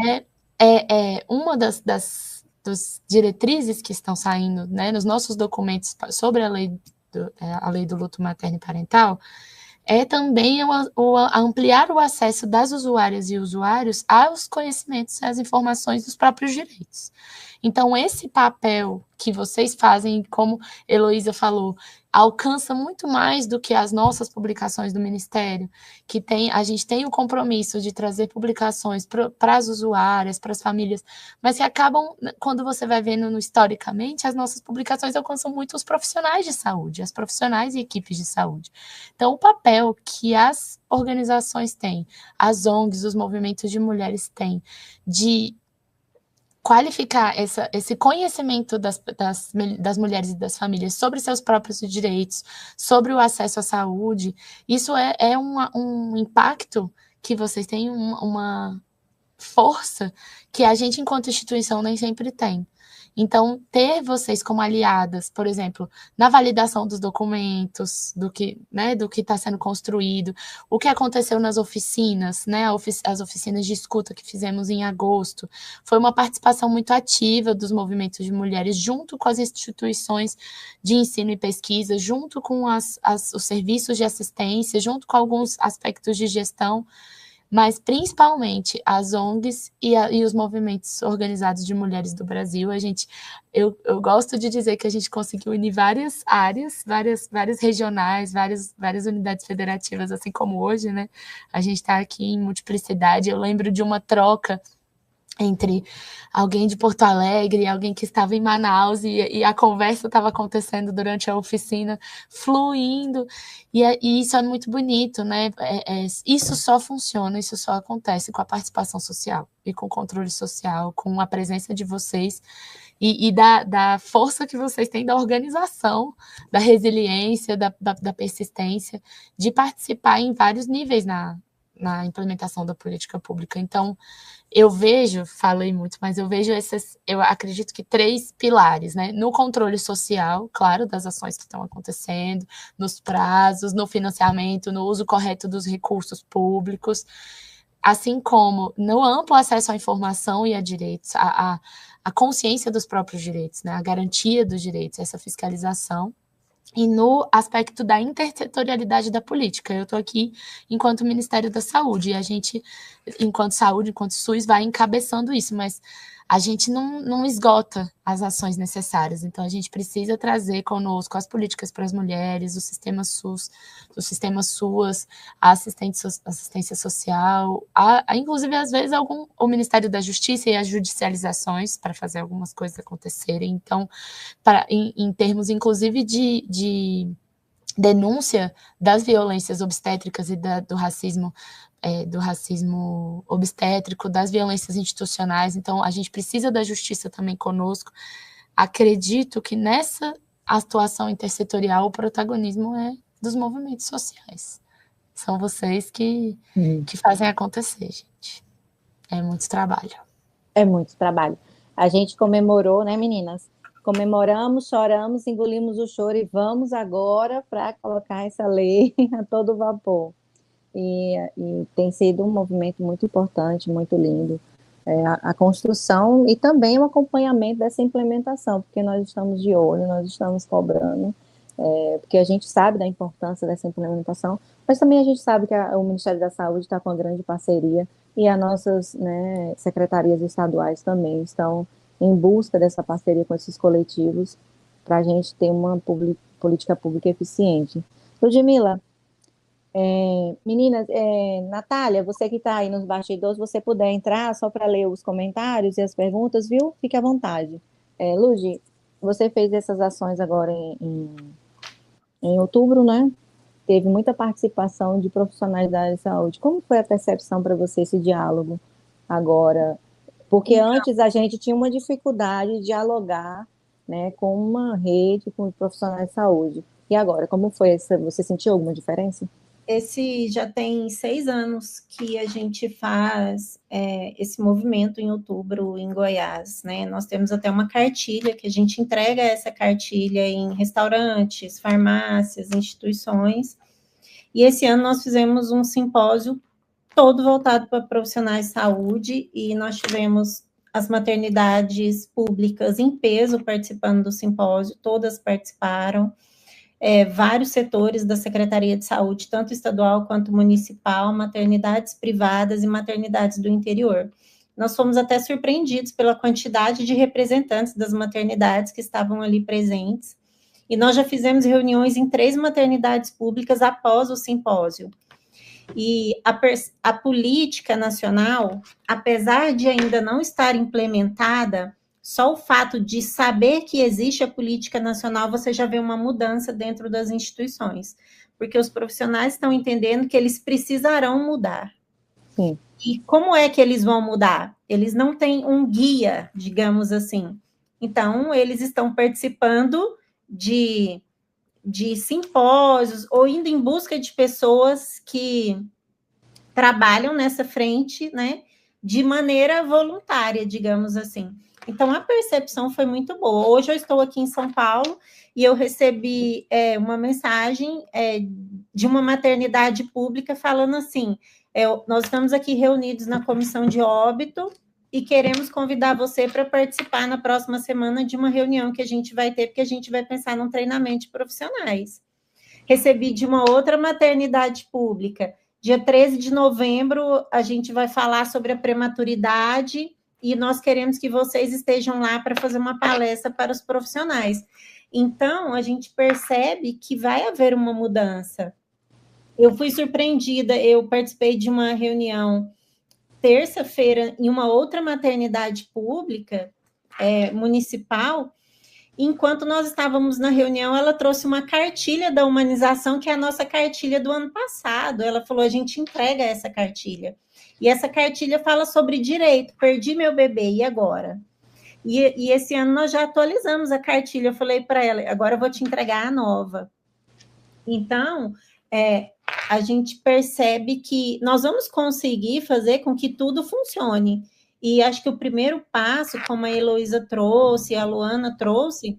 é uma das diretrizes que estão saindo, né, nos nossos documentos sobre a lei do luto materno e parental, é também ampliar o acesso das usuárias e usuários aos conhecimentos e às informações dos próprios direitos. Então, esse papel que vocês fazem, como Heloísa falou, alcança muito mais do que as nossas publicações do Ministério, que a gente tem o compromisso de trazer publicações para as usuárias, para as famílias, mas que acabam, quando você vai vendo historicamente, as nossas publicações alcançam muito os profissionais de saúde, as profissionais e equipes de saúde. Então, o papel que as organizações têm, as ONGs, os movimentos de mulheres têm, de qualificar esse conhecimento das mulheres e das famílias sobre seus próprios direitos, sobre o acesso à saúde, isso é um impacto que vocês têm, uma força que a gente, enquanto instituição, nem sempre tem. Então, ter vocês como aliadas, por exemplo, na validação dos documentos, do que está sendo construído, o que aconteceu nas oficinas, né, as oficinas de escuta que fizemos em agosto, foi uma participação muito ativa dos movimentos de mulheres, junto com as instituições de ensino e pesquisa, junto com os serviços de assistência, junto com alguns aspectos de gestão, mas principalmente as ONGs e os movimentos organizados de mulheres do Brasil. Eu gosto de dizer que a gente conseguiu unir várias áreas, várias regionais, várias unidades federativas, assim como hoje, né? A gente está aqui em multiplicidade. Eu lembro de uma troca entre alguém de Porto Alegre e alguém que estava em Manaus, e a conversa estava acontecendo durante a oficina, fluindo, e isso é muito bonito, né? Isso só funciona, isso só acontece com a participação social, e com o controle social, com a presença de vocês, e da força que vocês têm da organização, da resiliência, da persistência, de participar em vários níveis na implementação da política pública. Então, falei muito, mas eu vejo eu acredito que 3 pilares, né? No controle social, claro, das ações que estão acontecendo, nos prazos, no financiamento, no uso correto dos recursos públicos, assim como no amplo acesso à informação e a direitos, a consciência dos próprios direitos, né? A garantia dos direitos, essa fiscalização. E no aspecto da intersetorialidade da política. Eu estou aqui enquanto Ministério da Saúde, e a gente, enquanto saúde, enquanto SUS, vai encabeçando isso, mas a gente não esgota as ações necessárias, então a gente precisa trazer conosco as políticas para as mulheres, o sistema SUS, o sistema SUAS, a assistência social, inclusive, às vezes, o Ministério da Justiça e as judicializações para fazer algumas coisas acontecerem. Então, em termos, inclusive, de denúncia das violências obstétricas e do racismo obstétrico, das violências institucionais. Então, a gente precisa da justiça também conosco. Acredito que nessa atuação intersetorial o protagonismo é dos movimentos sociais. São vocês que fazem acontecer, gente. É muito trabalho. É muito trabalho. A gente comemorou, né, meninas? Comemoramos, choramos, engolimos o choro e vamos agora para colocar essa lei a todo vapor. E tem sido um movimento muito importante, muito lindo, a construção e também o acompanhamento dessa implementação, porque nós estamos de olho, nós estamos cobrando, porque a gente sabe da importância dessa implementação, mas também a gente sabe que o Ministério da Saúde está com uma grande parceria e as nossas, né, secretarias estaduais também estão em busca dessa parceria com esses coletivos para a gente ter uma política pública eficiente. Ludmila, meninas, Natália, você que está aí nos bastidores, se você puder entrar só para ler os comentários e as perguntas, viu? Fique à vontade. Ludi, você fez essas ações agora em outubro, né? Teve muita participação de profissionais da área de saúde. Como foi a percepção para você esse diálogo agora? Porque antes a gente tinha uma dificuldade de dialogar, né, com uma rede, com profissionais de saúde. E agora, como foi? Você sentiu alguma diferença? Esse já tem 6 anos que a gente faz esse movimento em outubro em Goiás, né? Nós temos até uma cartilha que a gente entrega essa cartilha em restaurantes, farmácias, instituições. E esse ano nós fizemos um simpósio todo voltado para profissionais de saúde e nós tivemos as maternidades públicas em peso participando do simpósio, todas participaram. Vários setores da Secretaria de Saúde, tanto estadual quanto municipal, maternidades privadas e maternidades do interior. Nós fomos até surpreendidos pela quantidade de representantes das maternidades que estavam ali presentes, e nós já fizemos reuniões em 3 maternidades públicas após o simpósio. E a política nacional, apesar de ainda não estar implementada, só o fato de saber que existe a política nacional, você já vê uma mudança dentro das instituições, porque os profissionais estão entendendo que eles precisarão mudar. Sim. E como é que eles vão mudar? Eles não têm um guia, digamos assim. Então, eles estão participando de simpósios ou indo em busca de pessoas que trabalham nessa frente, né, de maneira voluntária, digamos assim. Então, a percepção foi muito boa. Hoje eu estou aqui em São Paulo e eu recebi uma mensagem de uma maternidade pública falando assim, nós estamos aqui reunidos na comissão de óbito e queremos convidar você para participar na próxima semana de uma reunião que a gente vai ter, porque a gente vai pensar num treinamento de profissionais. Recebi de uma outra maternidade pública Dia 13 de novembro, a gente vai falar sobre a prematuridade e nós queremos que vocês estejam lá para fazer uma palestra para os profissionais. Então, a gente percebe que vai haver uma mudança. Eu fui surpreendida, eu participei de uma reunião terça-feira em uma outra maternidade pública, municipal. Enquanto nós estávamos na reunião, ela trouxe uma cartilha da humanização, que é a nossa cartilha do ano passado. Ela falou, a gente entrega essa cartilha. E essa cartilha fala sobre direito, perdi meu bebê, e agora? E esse ano nós já atualizamos a cartilha, eu falei para ela, agora eu vou te entregar a nova. Então, a gente percebe que nós vamos conseguir fazer com que tudo funcione. E acho que o primeiro passo, como a Heloísa trouxe, a Luana trouxe,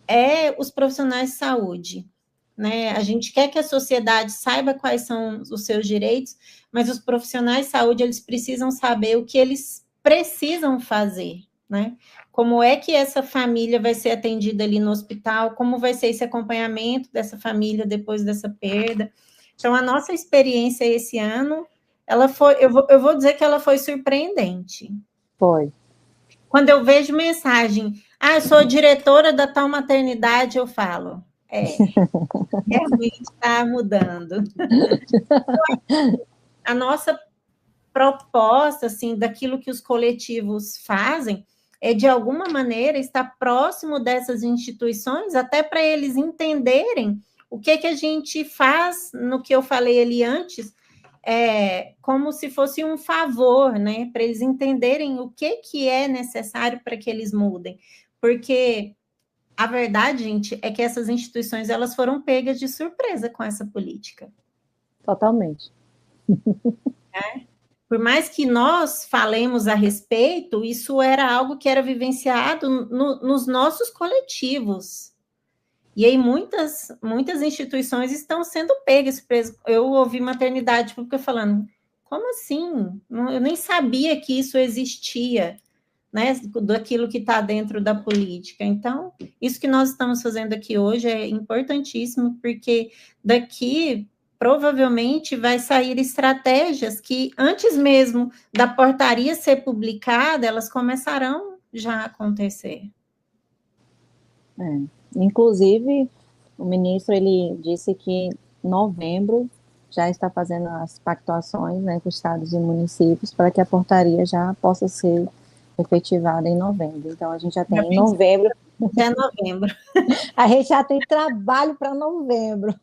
é os profissionais de saúde, né? A gente quer que a sociedade saiba quais são os seus direitos, mas os profissionais de saúde, eles precisam saber o que eles precisam fazer, né? Como é que essa família vai ser atendida ali no hospital, como vai ser esse acompanhamento dessa família depois dessa perda. Então, a nossa experiência esse ano, ela foi, eu vou dizer que ela foi surpreendente. Foi. Quando eu vejo mensagem, eu sou diretora da tal maternidade, eu falo, realmente está mudando. A nossa proposta, assim, daquilo que os coletivos fazem, é, de alguma maneira, estar próximo dessas instituições, até para eles entenderem o que a gente faz, no que eu falei ali antes, como se fosse um favor, né? Para eles entenderem o que é necessário para que eles mudem. Porque a verdade, gente, é que essas instituições, elas foram pegas de surpresa com essa política. Totalmente. Por mais que nós falemos a respeito, isso era algo que era vivenciado nos nossos coletivos. E aí muitas instituições estão sendo pegas. Eu ouvi maternidade pública falando, como assim? Eu nem sabia que isso existia, né? Daquilo que está dentro da política. Então, isso que nós estamos fazendo aqui hoje é importantíssimo, porque daqui provavelmente vai sair estratégias que, antes mesmo da portaria ser publicada, elas começarão já a acontecer. Inclusive, o ministro, ele disse que em novembro já está fazendo as pactuações, né, com estados e municípios para que a portaria já possa ser efetivada em novembro. Então, a gente já tem em novembro. Já é novembro. A gente já tem trabalho para novembro.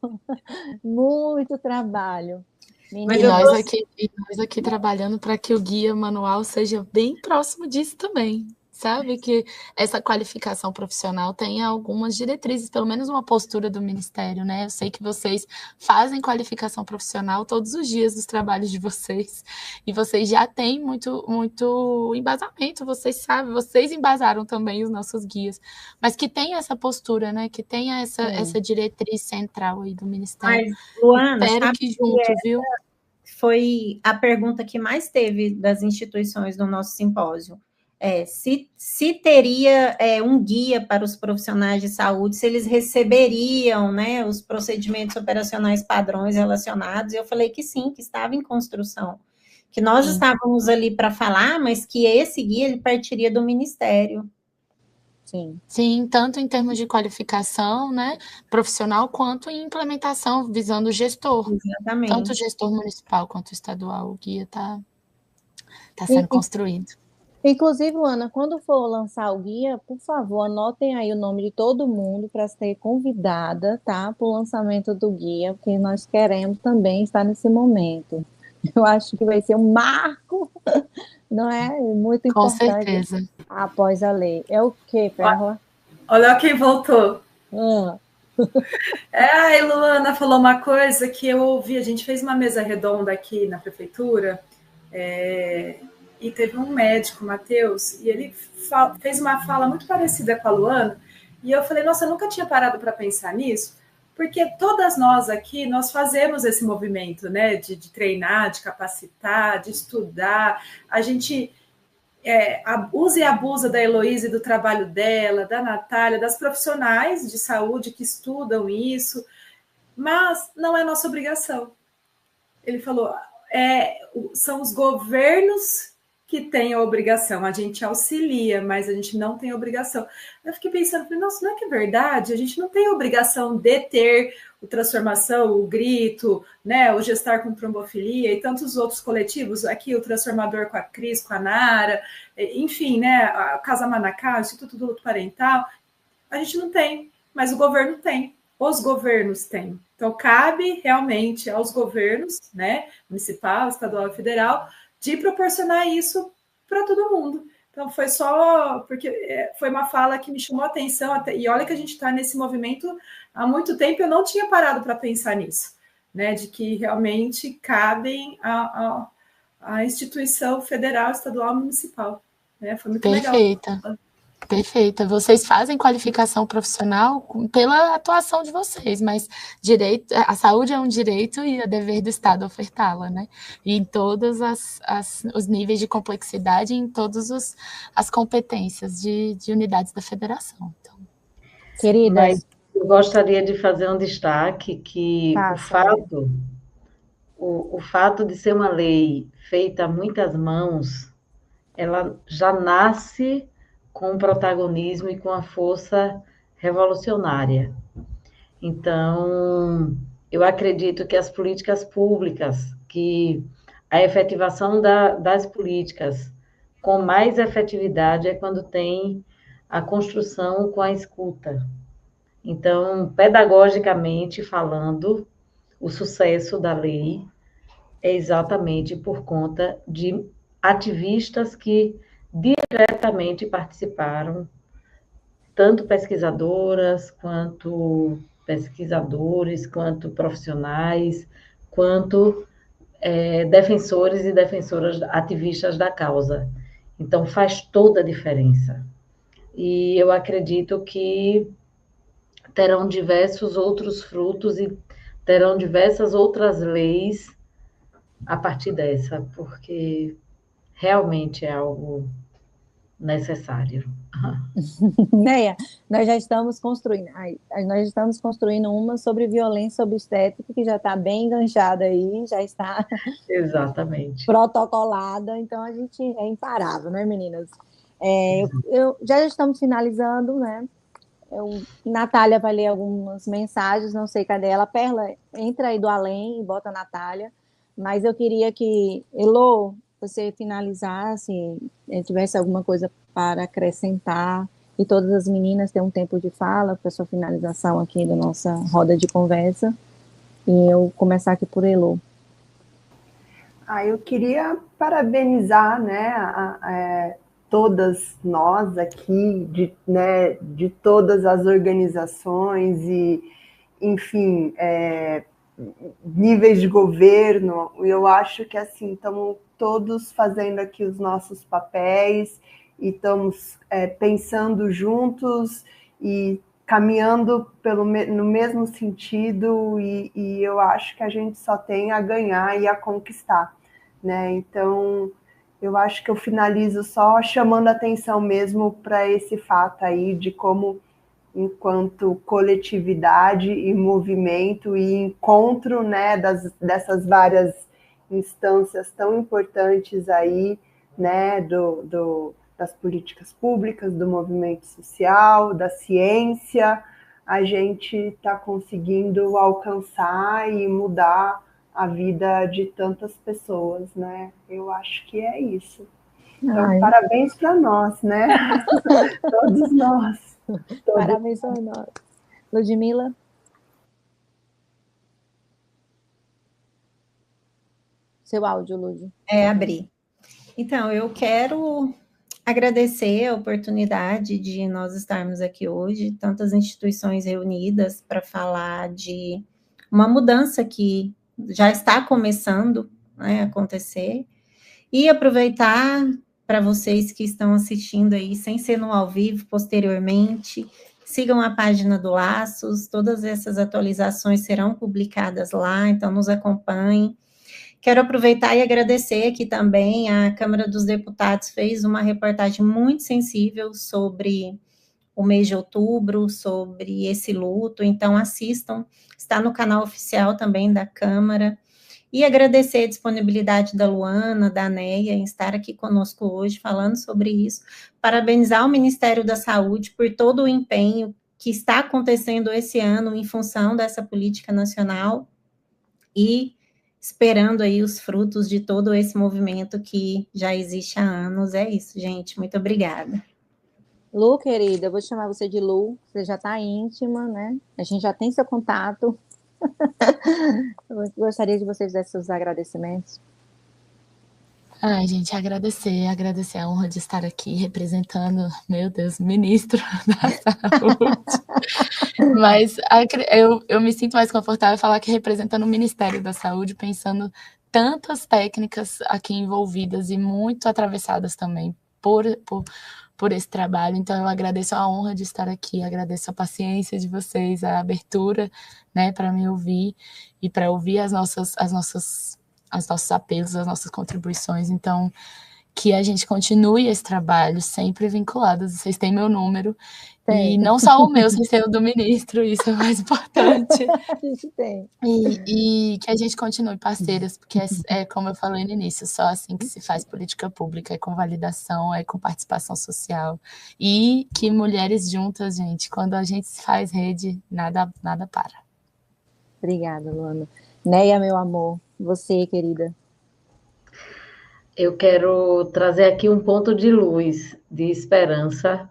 Muito trabalho. E nós aqui trabalhando para que o guia manual seja bem próximo disso também. Sabe, que essa qualificação profissional tem algumas diretrizes, pelo menos uma postura do Ministério, né? Eu sei que vocês fazem qualificação profissional todos os dias dos trabalhos de vocês, e vocês já têm muito embasamento, vocês sabem, vocês embasaram também os nossos guias, mas que tem essa postura, né? Que tenha essa diretriz central aí do Ministério. Mas, Luana, espero que junto, viu? Foi a pergunta que mais teve das instituições no nosso simpósio. Se teria um guia para os profissionais de saúde, se eles receberiam, né, os procedimentos operacionais padrões relacionados, eu falei que sim, que estava em construção, que nós estávamos ali para falar, mas que esse guia ele partiria do Ministério. Sim, tanto em termos de qualificação, né, profissional, quanto em implementação, visando o gestor. Exatamente. Tanto o gestor municipal quanto o estadual, o guia está sendo construído. Inclusive, Luana, quando for lançar o guia, por favor, anotem aí o nome de todo mundo para ser convidada, tá, para o lançamento do guia, porque nós queremos também estar nesse momento. Eu acho que vai ser um marco, não é? Muito importante. Com certeza. Após a lei. É o quê, Perla? Olha quem voltou. A Luana falou uma coisa que eu ouvi, a gente fez uma mesa redonda aqui na prefeitura, e teve um médico, Matheus, e ele fez uma fala muito parecida com a Luana, e eu falei, nossa, eu nunca tinha parado para pensar nisso, porque todas nós aqui, nós fazemos esse movimento, né, de treinar, de capacitar, de estudar, a gente usa e abusa da Heloísa e do trabalho dela, da Natália, das profissionais de saúde que estudam isso, mas não é nossa obrigação. ele falou, são os governos que têm a obrigação, a gente auxilia, mas a gente não tem obrigação. Eu fiquei pensando, nossa, não é que é verdade? A gente não tem a obrigação de ter o Transformação, o Grito, né, o Gestar com Trombofilia e tantos outros coletivos, aqui o Transformador com a Cris, com a Nara, enfim, né, a Casa Manacá, o Instituto do Luto Parental, a gente não tem, mas o governo tem, os governos têm. Então, cabe realmente aos governos, né, municipal, estadual e federal, de proporcionar isso para todo mundo. Então, foi só porque foi uma fala que me chamou a atenção, e olha que a gente está nesse movimento há muito tempo, eu não tinha parado para pensar nisso, né, de que realmente cabem a instituição federal, estadual, municipal. Né? Foi muito Perfeita. Legal. Perfeita. Vocês fazem qualificação profissional pela atuação de vocês, mas a saúde é um direito e é dever do Estado ofertá-la, né? E em todos os níveis de complexidade, em todas as competências de unidades da federação. Então, queridas, mas eu gostaria de fazer um destaque que o fato de ser uma lei feita a muitas mãos, ela já nasce com protagonismo e com a força revolucionária. Então, eu acredito que as políticas públicas, que a efetivação das políticas com mais efetividade é quando tem a construção com a escuta. Então, pedagogicamente falando, o sucesso da lei é exatamente por conta de ativistas que diretamente participaram, tanto pesquisadoras, quanto pesquisadores, quanto profissionais, quanto defensores e defensoras, ativistas da causa. Então, faz toda a diferença. E eu acredito que terão diversos outros frutos e terão diversas outras leis a partir dessa, porque realmente é algo necessário. Neia, nós já estamos construindo uma sobre violência obstétrica, que já está bem enganchada aí, já está Exatamente. protocolada, então a gente é imparável, né, meninas? Já estamos finalizando, né? Natália vai ler algumas mensagens, não sei cadê ela. Perla, entra aí do além e bota a Natália, mas eu queria que, Elô, você finalizasse, tivesse alguma coisa para acrescentar, e todas as meninas têm um tempo de fala para sua finalização aqui da nossa roda de conversa, e eu começar aqui por Elô. Eu queria parabenizar, né, todas nós aqui, de todas as organizações e, enfim, níveis de governo. Eu acho que, assim, estamos todos fazendo aqui os nossos papéis e estamos pensando juntos e caminhando no mesmo sentido, e eu acho que a gente só tem a ganhar e a conquistar, né? Então, eu acho que eu finalizo só chamando a atenção mesmo para esse fato aí de como, enquanto coletividade e movimento e encontro, né, dessas várias instâncias tão importantes aí, né, das políticas públicas, do movimento social, da ciência, a gente está conseguindo alcançar e mudar a vida de tantas pessoas, né? Eu acho que é isso. Então, parabéns para nós, né? Todos nós. Parabéns para nós. Ludmila? Seu áudio, Lud. Abri. Então, eu quero agradecer a oportunidade de nós estarmos aqui hoje, tantas instituições reunidas para falar de uma mudança que já está começando, né, a acontecer, e aproveitar para vocês que estão assistindo aí, sem ser no ao vivo, posteriormente, sigam a página do Laços, todas essas atualizações serão publicadas lá, então nos acompanhem. Quero aproveitar e agradecer aqui também, a Câmara dos Deputados fez uma reportagem muito sensível sobre o mês de outubro, sobre esse luto, então assistam, está no canal oficial também da Câmara, E agradecer a disponibilidade da Luana, da Neia, em estar aqui conosco hoje, falando sobre isso. Parabenizar o Ministério da Saúde por todo o empenho que está acontecendo esse ano em função dessa política nacional e esperando aí os frutos de todo esse movimento que já existe há anos. É isso, gente. Muito obrigada. Lu, querida, eu vou chamar você de Lu, você já está íntima, né? A gente já tem seu contato. Eu gostaria de você fazer seus agradecimentos. Ai, gente, agradecer a honra de estar aqui representando, meu Deus, ministro da Saúde. Mas eu me sinto mais confortável em falar que representando o Ministério da Saúde, pensando tantas técnicas aqui envolvidas e muito atravessadas também por esse trabalho. Então, eu agradeço a honra de estar aqui, agradeço a paciência de vocês, a abertura, né, para me ouvir e para ouvir os nossos apelos, as nossas contribuições. Então, que a gente continue esse trabalho sempre vinculadas. Vocês têm meu número. Tem. E não só o meu, sem ser o do ministro, isso é mais importante. A gente tem. E que a gente continue parceiras, porque é como eu falei no início, só assim que se faz política pública, é com validação, é com participação social. E que mulheres juntas, gente, quando a gente faz rede, nada para. Obrigada, Luana. Neia, meu amor, você, querida. Eu quero trazer aqui um ponto de luz, de esperança,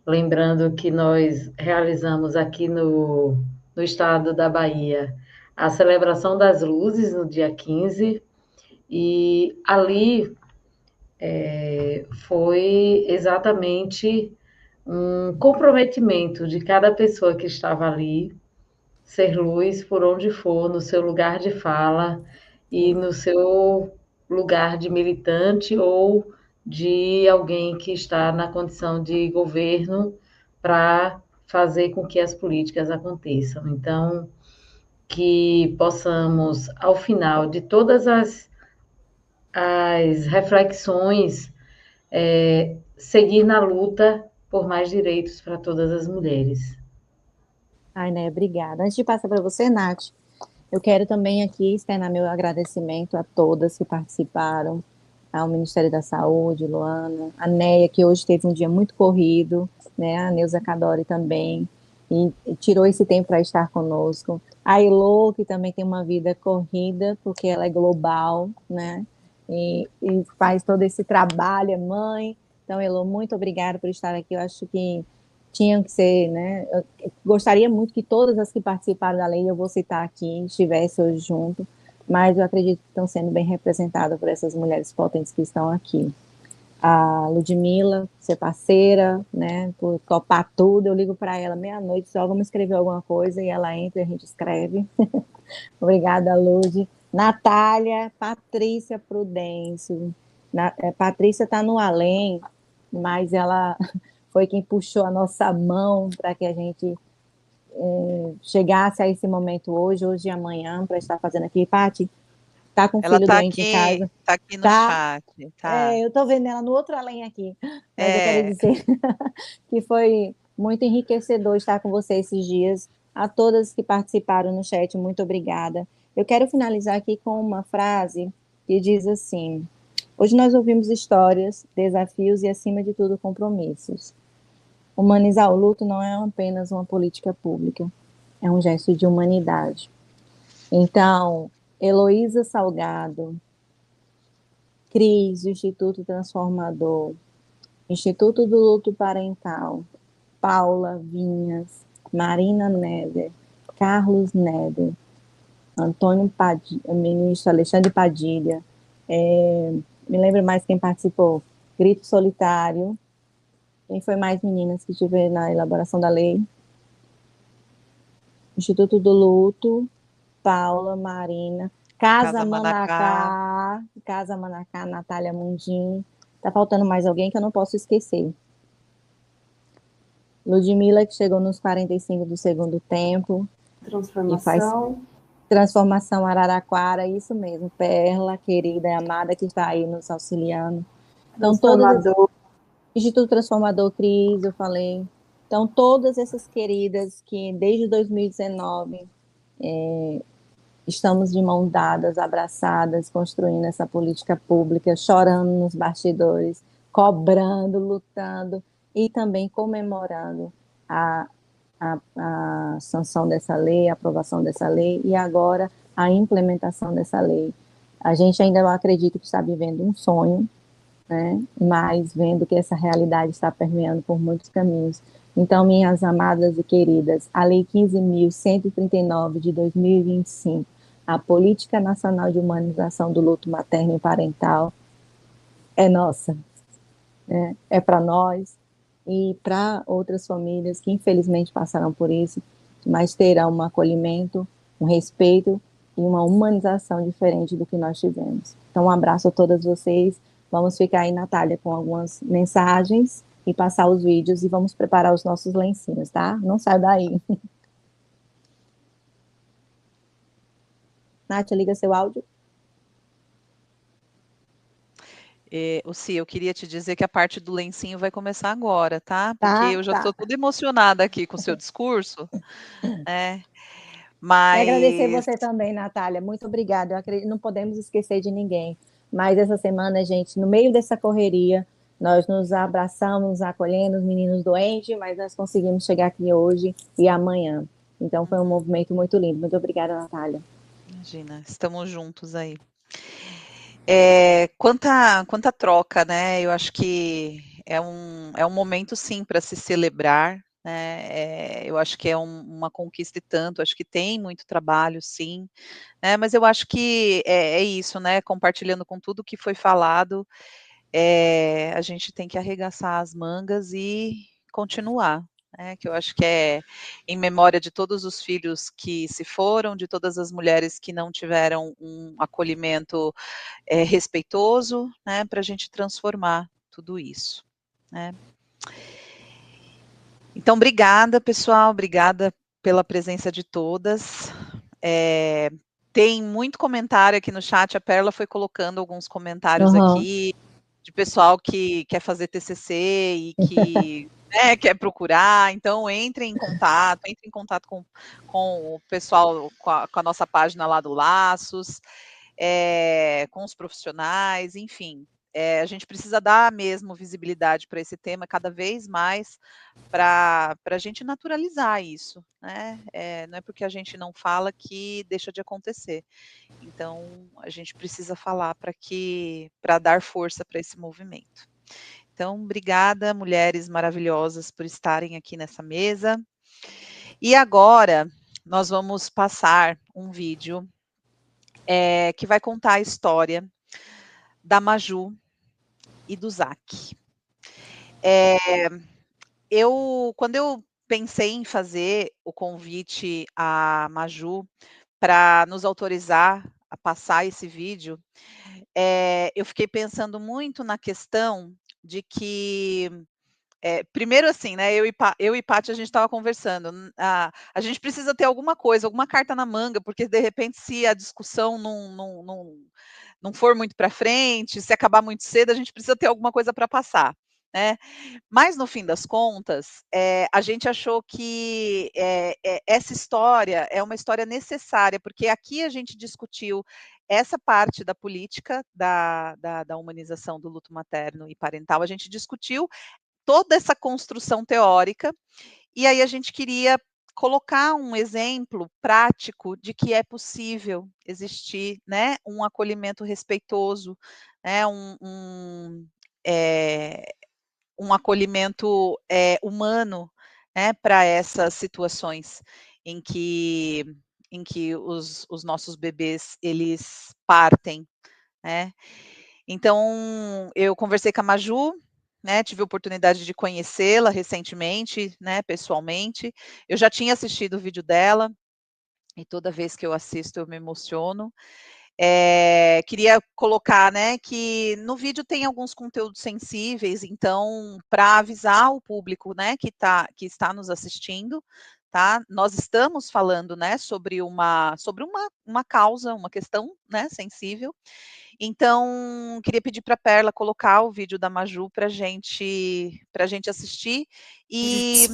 lembrando que nós realizamos aqui no estado da Bahia a celebração das luzes no dia 15, e ali foi exatamente um comprometimento de cada pessoa que estava ali, ser luz por onde for, no seu lugar de fala e no seu lugar de militante ou de alguém que está na condição de governo para fazer com que as políticas aconteçam. Então, que possamos, ao final de todas as reflexões, seguir na luta por mais direitos para todas as mulheres. Ai, né, obrigada. Antes de passar para você, Nath, eu quero também aqui externar meu agradecimento a todas que participaram, ao Ministério da Saúde, Luana, a Neia, que hoje teve um dia muito corrido, né, a Neuza Cadori também, e tirou esse tempo para estar conosco. A Elô, que também tem uma vida corrida, porque ela é global, né, e faz todo esse trabalho, é mãe. Então, Elô, muito obrigada por estar aqui. Eu acho que tinham que ser, né, eu gostaria muito que todas as que participaram da lei, eu vou citar aqui, estivessem hoje junto, mas eu acredito que estão sendo bem representadas por essas mulheres potentes que estão aqui. A Ludmila, ser parceira, né, por topar tudo, eu ligo para ela meia-noite, só vamos escrever alguma coisa, e ela entra e a gente escreve. Obrigada, Lud. Natália, Patrícia Prudêncio. Patrícia está no além, mas ela foi quem puxou a nossa mão para que a gente chegasse a esse momento hoje e amanhã, para estar fazendo aqui. Paty, tá com o filho doente em casa. Tá aqui no chat. Tá. Eu tô vendo ela no outro além aqui. Mas eu quero dizer que foi muito enriquecedor estar com você esses dias. A todas que participaram no chat, muito obrigada. Eu quero finalizar aqui com uma frase que diz assim: hoje nós ouvimos histórias, desafios e, acima de tudo, compromissos. Humanizar o luto não é apenas uma política pública, é um gesto de humanidade. Então, Heloísa Salgado, Cris, do Instituto Transformador, Instituto do Luto Parental, Paula Vinhas, Marina Neder, Carlos Neder, Antônio Padilha, ministro Alexandre Padilha, me lembro mais quem participou, Grito Solitário. Quem foi mais, meninas, que estiveram na elaboração da lei? Instituto do Luto, Paula, Marina, Casa Manacá, Natália Mundim. Tá faltando mais alguém que eu não posso esquecer. Ludmila, que chegou nos 45 do segundo tempo. Transformação Araraquara, isso mesmo. Perla, querida e amada, que está aí nos auxiliando. Então, Instituto Transformador, Cris, eu falei. Então, todas essas queridas que desde 2019 estamos de mãos dadas, abraçadas, construindo essa política pública, chorando nos bastidores, cobrando, lutando e também comemorando a sanção dessa lei, a aprovação dessa lei e agora a implementação dessa lei. A gente ainda não acredita que está vivendo um sonho, né? Mas vendo que essa realidade está permeando por muitos caminhos. Então, minhas amadas e queridas, a Lei 15.139 de 2025, a Política Nacional de Humanização do Luto Materno e Parental, é nossa, né? É para nós e para outras famílias que infelizmente passarão por isso, mas terão um acolhimento, um respeito e uma humanização diferente do que nós tivemos. Então, um abraço a todas vocês. Vamos ficar aí, Natália, com algumas mensagens e passar os vídeos e vamos preparar os nossos lencinhos, tá? Não sai daí. Nátia, liga seu áudio. Si, eu queria te dizer que a parte do lencinho vai começar agora, tá? Porque eu já estou toda emocionada aqui com o seu discurso, né? Mas... E agradecer você também, Natália. Muito obrigada. Eu acredito, não podemos esquecer de ninguém. Mas essa semana, gente, no meio dessa correria, nós nos abraçamos, acolhendo os meninos doentes, mas nós conseguimos chegar aqui hoje e amanhã. Então, foi um movimento muito lindo. Muito obrigada, Natália. Imagina, estamos juntos aí. Quanta troca, né? Eu acho que é um momento, sim, para se celebrar, né? Eu acho que é uma conquista e tanto, acho que tem muito trabalho, sim, né? Mas eu acho que é isso, né? Compartilhando com tudo que foi falado, a gente tem que arregaçar as mangas e continuar, né? Que eu acho que é em memória de todos os filhos que se foram, de todas as mulheres que não tiveram um acolhimento respeitoso, né? Para a gente transformar tudo isso, né? Então, obrigada, pessoal, obrigada pela presença de todas. Tem muito comentário aqui no chat, a Perla foi colocando alguns comentários aqui, de pessoal que quer fazer TCC e que quer procurar, então entre em contato com o pessoal, com a nossa página lá do Laços, com os profissionais, enfim. A gente precisa dar mesmo visibilidade para esse tema cada vez mais, para a gente naturalizar isso, né? Não é porque a gente não fala que deixa de acontecer. Então, a gente precisa falar para dar força para esse movimento. Então, obrigada, mulheres maravilhosas, por estarem aqui nessa mesa. E agora, nós vamos passar um vídeo que vai contar a história da Maju e do Zac. Quando eu pensei em fazer o convite à Maju para nos autorizar a passar esse vídeo, eu fiquei pensando muito na questão de que, primeiro assim, né, eu e Paty, a gente estava conversando, a gente precisa ter alguma coisa, alguma carta na manga, porque de repente se a discussão não for muito para frente, se acabar muito cedo, a gente precisa ter alguma coisa para passar, né? Mas no fim das contas, a gente achou que essa história é uma história necessária, porque aqui a gente discutiu essa parte da política da humanização do luto materno e parental, a gente discutiu toda essa construção teórica, e aí a gente queria colocar um exemplo prático de que é possível existir, né, um acolhimento respeitoso, né, um acolhimento humano, né, para essas situações em que os nossos bebês eles partem, né? Então eu conversei com a Maju, né, tive a oportunidade de conhecê-la recentemente, né, pessoalmente. Eu já tinha assistido o vídeo dela e toda vez que eu assisto eu me emociono. Queria colocar, né, que no vídeo tem alguns conteúdos sensíveis, então, para avisar o público, né, que está nos assistindo, tá? Nós estamos falando, né, sobre uma causa, uma questão, né, sensível. Então, queria pedir para a Perla colocar o vídeo da Maju para gente assistir e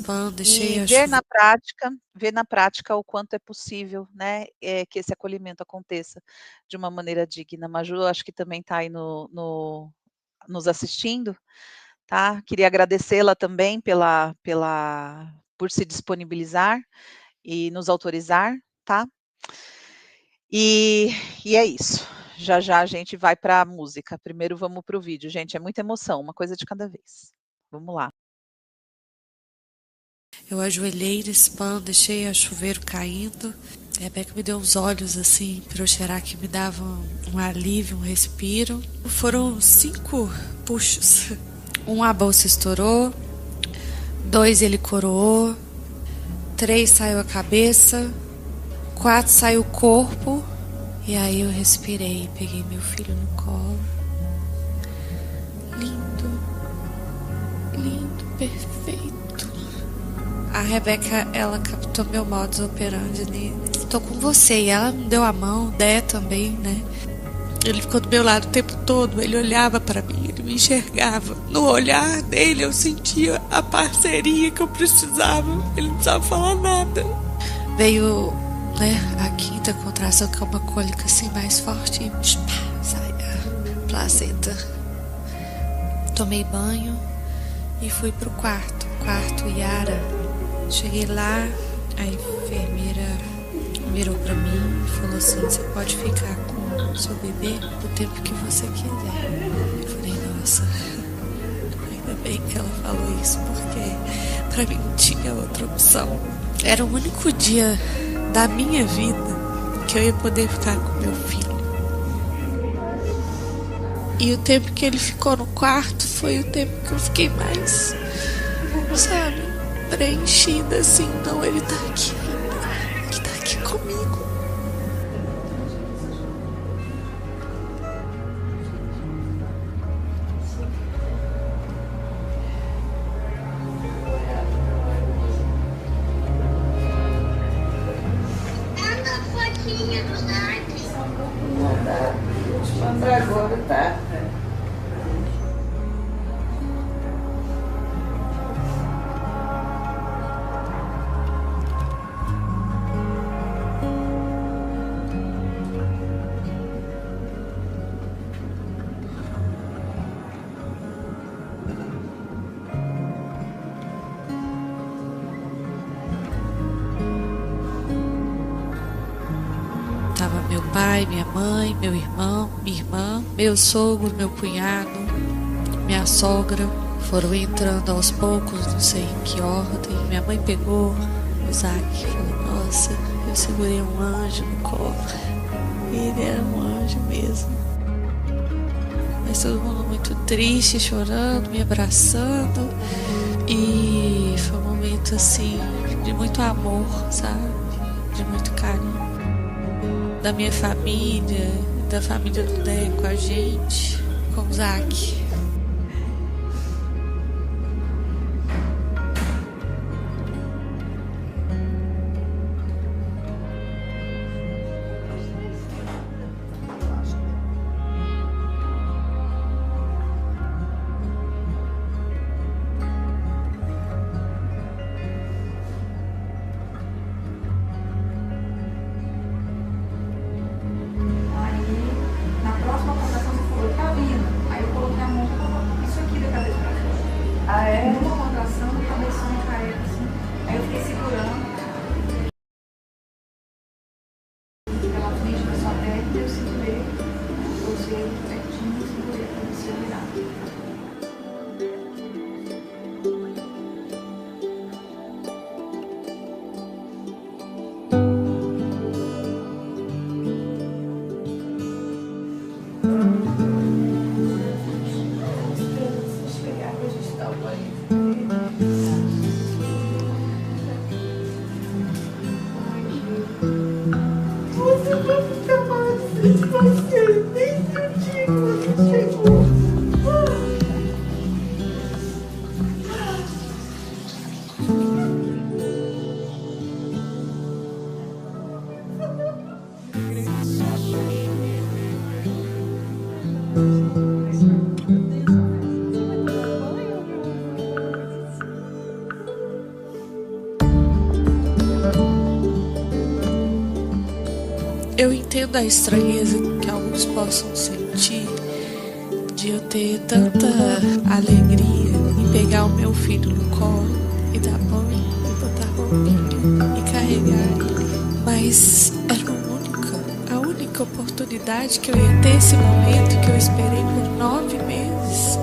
ver na prática o quanto é possível, né, que esse acolhimento aconteça de uma maneira digna. Maju, acho que também está aí nos assistindo, tá? Queria agradecê-la também por se disponibilizar e nos autorizar, tá? E é isso. Já já a gente vai para a música. Primeiro vamos para o vídeo, gente. É muita emoção, uma coisa de cada vez. Vamos lá. Eu ajoelhei nesse pano, deixei a chuveiro caindo. A Rebeca me deu uns olhos assim para eu cheirar, que me davam um alívio, um respiro. Foram 5 puxos. A bolsa estourou, 2 ele coroou, 3 saiu a cabeça, 4 saiu o corpo. E aí eu respirei, peguei meu filho no colo. Lindo, lindo, perfeito. A Rebeca, ela captou meu modus operandi nele. Tô com você. E ela me deu a mão, Dé também, né? Ele ficou do meu lado o tempo todo, ele olhava para mim, ele me enxergava. No olhar dele eu sentia a parceria que eu precisava, ele não precisava falar nada. Veio, né, a 5ª contração, que é uma cólica assim mais forte, e sai a placenta. Tomei banho e fui pro quarto Yara. Cheguei lá, a enfermeira virou para mim e falou assim: você pode ficar com o seu bebê o tempo que você quiser. Eu falei: nossa, ainda bem que ela falou isso, porque para mim não tinha outra opção. Era o único dia da minha vida que eu ia poder ficar com meu filho. E o tempo que ele ficou no quarto foi o tempo que eu fiquei mais, sabe, preenchida assim. Não, ele tá aqui ainda, ele tá aqui comigo. Tava meu pai, minha mãe, meu irmão, minha irmã, meu sogro, meu cunhado, minha sogra. Foram entrando aos poucos, não sei em que ordem. Minha mãe pegou o Zac e falou: nossa, eu segurei um anjo no colo. E ele era um anjo mesmo. Mas todo mundo muito triste, chorando, me abraçando. E foi um momento assim de muito amor, sabe? De muito carinho. Da minha família, da família do Dé com a gente, com o Zac. Eu entendo a estranheza que alguns possam sentir de eu ter tanta alegria em pegar o meu filho no colo e dar banho, e botar roupinha e carregar ele. Mas era a única oportunidade que eu ia ter esse momento que eu esperei por 9 meses.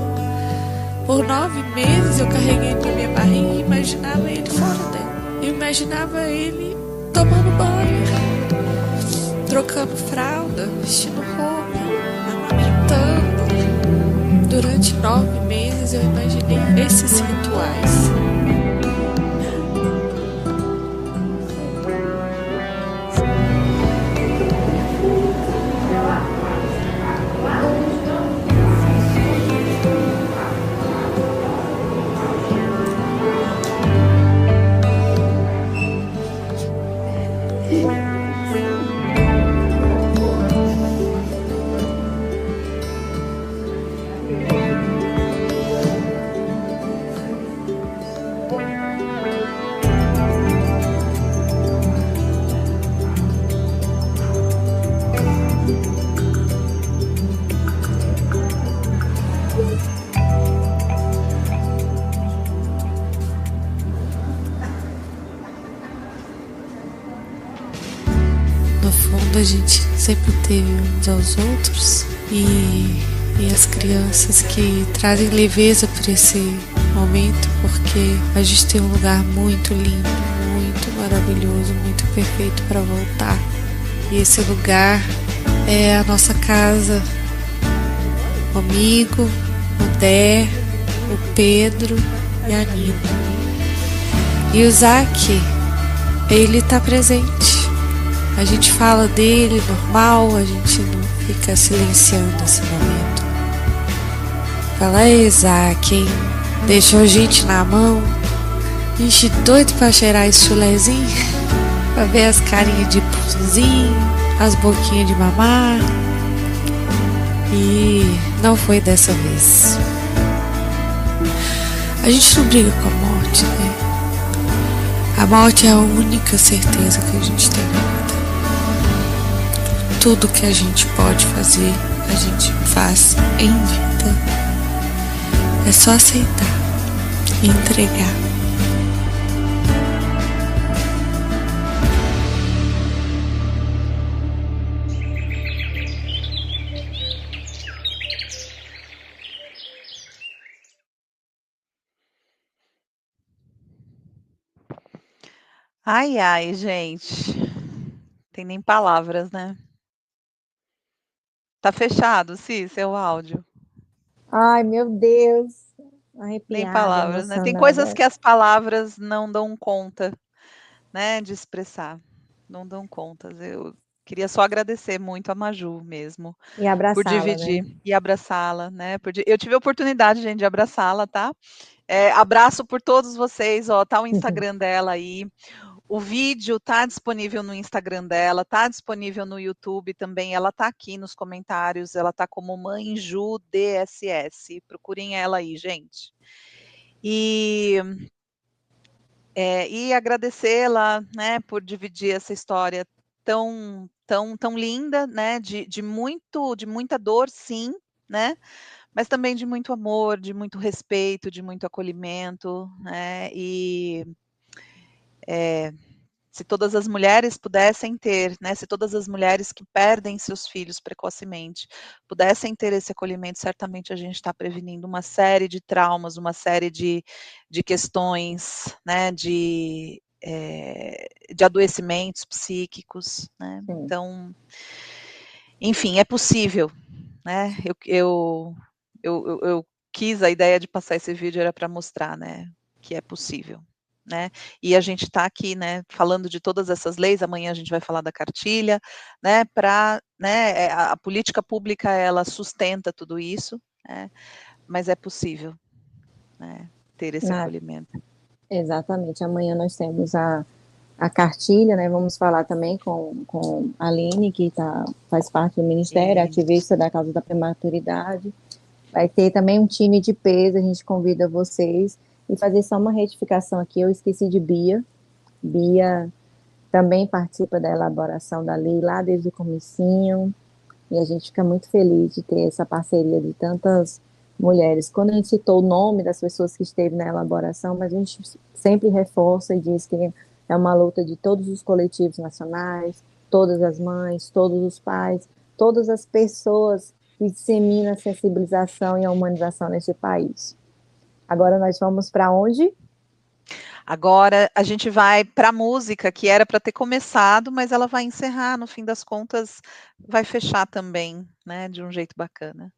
Por 9 meses eu carreguei ele na minha barriga e imaginava ele fora dela. Eu imaginava ele tomando banho, trocando fralda, vestindo roupa, amamentando. Durante 9 meses eu imaginei esses rituais. A gente sempre teve uns aos outros e as crianças que trazem leveza para esse momento, porque a gente tem um lugar muito lindo, muito maravilhoso, muito perfeito para voltar. E esse lugar é a nossa casa, comigo, o Dé, o Pedro e a Nina. E o Zac, ele tá presente. A gente fala dele normal, a gente não fica silenciando esse momento. Fala, Zac, hein? Deixou a gente na mão. A gente doido pra cheirar esse chulezinho, pra ver as carinhas de pãozinho, as boquinhas de mamar. E não foi dessa vez. A gente não briga com a morte, né? A morte é a única certeza que a gente tem. Tudo que a gente pode fazer, a gente faz em vida. É só aceitar e entregar. Ai, ai, gente. Tem nem palavras, né? Tá fechado, seu áudio. Ai, meu Deus. Nem Arrepiada, palavras, né? Tem coisas que as palavras não dão conta, né, de expressar. Não dão conta. Eu queria só agradecer muito a Maju mesmo. E abraçá-la, por dividir, né? E abraçá-la, né? Eu tive a oportunidade, gente, de abraçá-la, tá? Abraço por todos vocês, ó, tá o Instagram dela aí. O vídeo tá disponível no Instagram dela, tá disponível no YouTube também. Ela tá aqui nos comentários, ela tá como Mãe Ju DSS. Procurem ela aí, gente. E agradecê-la, né, por dividir essa história tão linda, né, de muita dor, sim, né, mas também de muito amor, de muito respeito, de muito acolhimento, né, e se todas as mulheres pudessem ter, né, se todas as mulheres que perdem seus filhos precocemente pudessem ter esse acolhimento, certamente a gente está prevenindo uma série de traumas, uma série de questões, né, de adoecimentos psíquicos, né, então, enfim, é possível, né, eu quis, a ideia de passar esse vídeo era para mostrar, né, que é possível. Né? E a gente está aqui, né, falando de todas essas leis. Amanhã a gente vai falar da cartilha, né, né, a política pública, ela sustenta tudo isso, né, mas é possível, né, ter esse acolhimento. Exatamente. Amanhã nós temos a a cartilha, né? Vamos falar também com a Aline, que faz parte do Ministério, ativista da causa da prematuridade. Vai ter também um time de peso, a gente convida vocês. E fazer só uma retificação aqui, eu esqueci de Bia. Bia também participa da elaboração da lei lá desde o comecinho, e a gente fica muito feliz de ter essa parceria de tantas mulheres. Quando a gente citou o nome das pessoas que esteve na elaboração, mas a gente sempre reforça e diz que é uma luta de todos os coletivos nacionais, todas as mães, todos os pais, todas as pessoas que disseminam a sensibilização e a humanização nesse país. Agora nós vamos para onde? Agora a gente vai para a música, que era para ter começado, mas ela vai encerrar, no fim das contas, vai fechar também, né, de um jeito bacana.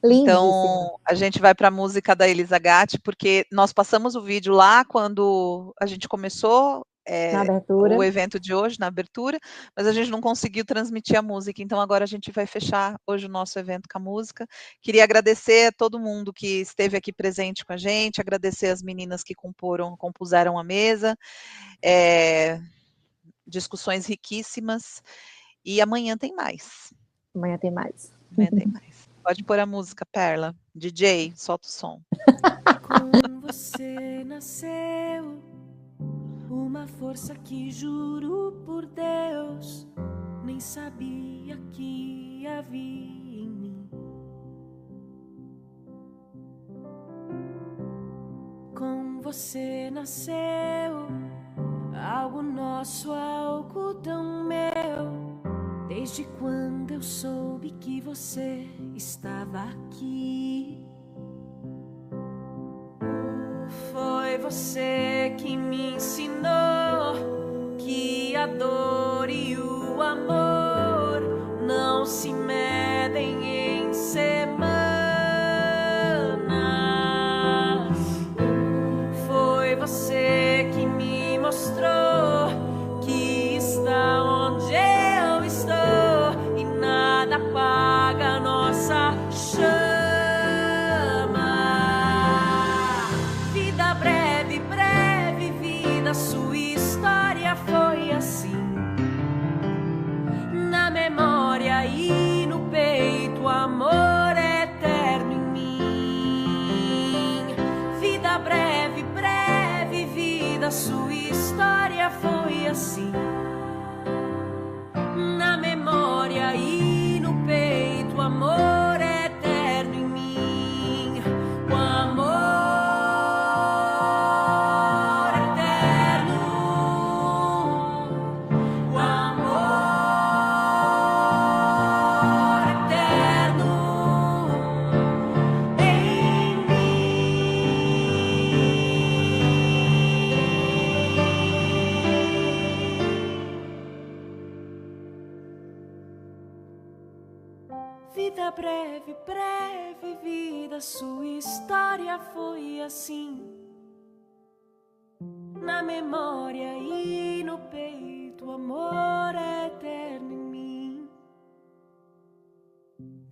Lindíssima. Então, a gente vai para a música da Elisa Gatti, porque nós passamos o vídeo lá quando a gente começou Na abertura. o evento de hoje, na abertura, mas a gente não conseguiu transmitir a música, então agora a gente vai fechar hoje o nosso evento com a música. Queria agradecer a todo mundo que esteve aqui presente com a gente, agradecer as meninas que compuseram a mesa, discussões riquíssimas, e amanhã tem mais. Amanhã tem mais. Amanhã tem mais. Pode pôr a música, Perla. DJ, solta o som. Com você nasceu uma força que juro por Deus nem sabia que havia em mim. Com você nasceu algo nosso, algo tão meu. Desde quando eu soube que você estava aqui, foi você que me ensinou que a dor e o amor não se medem em semanas. Foi você que me mostrou que está onde eu estou e nada apaga a nossa chama. Vida breve, breve vida, sua história foi assim. Na memória e no peito, amor eterno em mim. Vida breve, breve vida, sua história foi assim. Na memória e no peito, amor eterno em mim. O amor eterno, o amor eterno em mim. Vida breve, breve vida, sua história foi assim. Na memória e no peito, amor eterno em mim.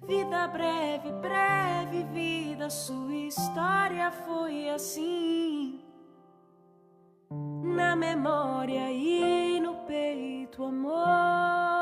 Vida breve, breve vida, sua história foi assim. Na memória e no peito, amor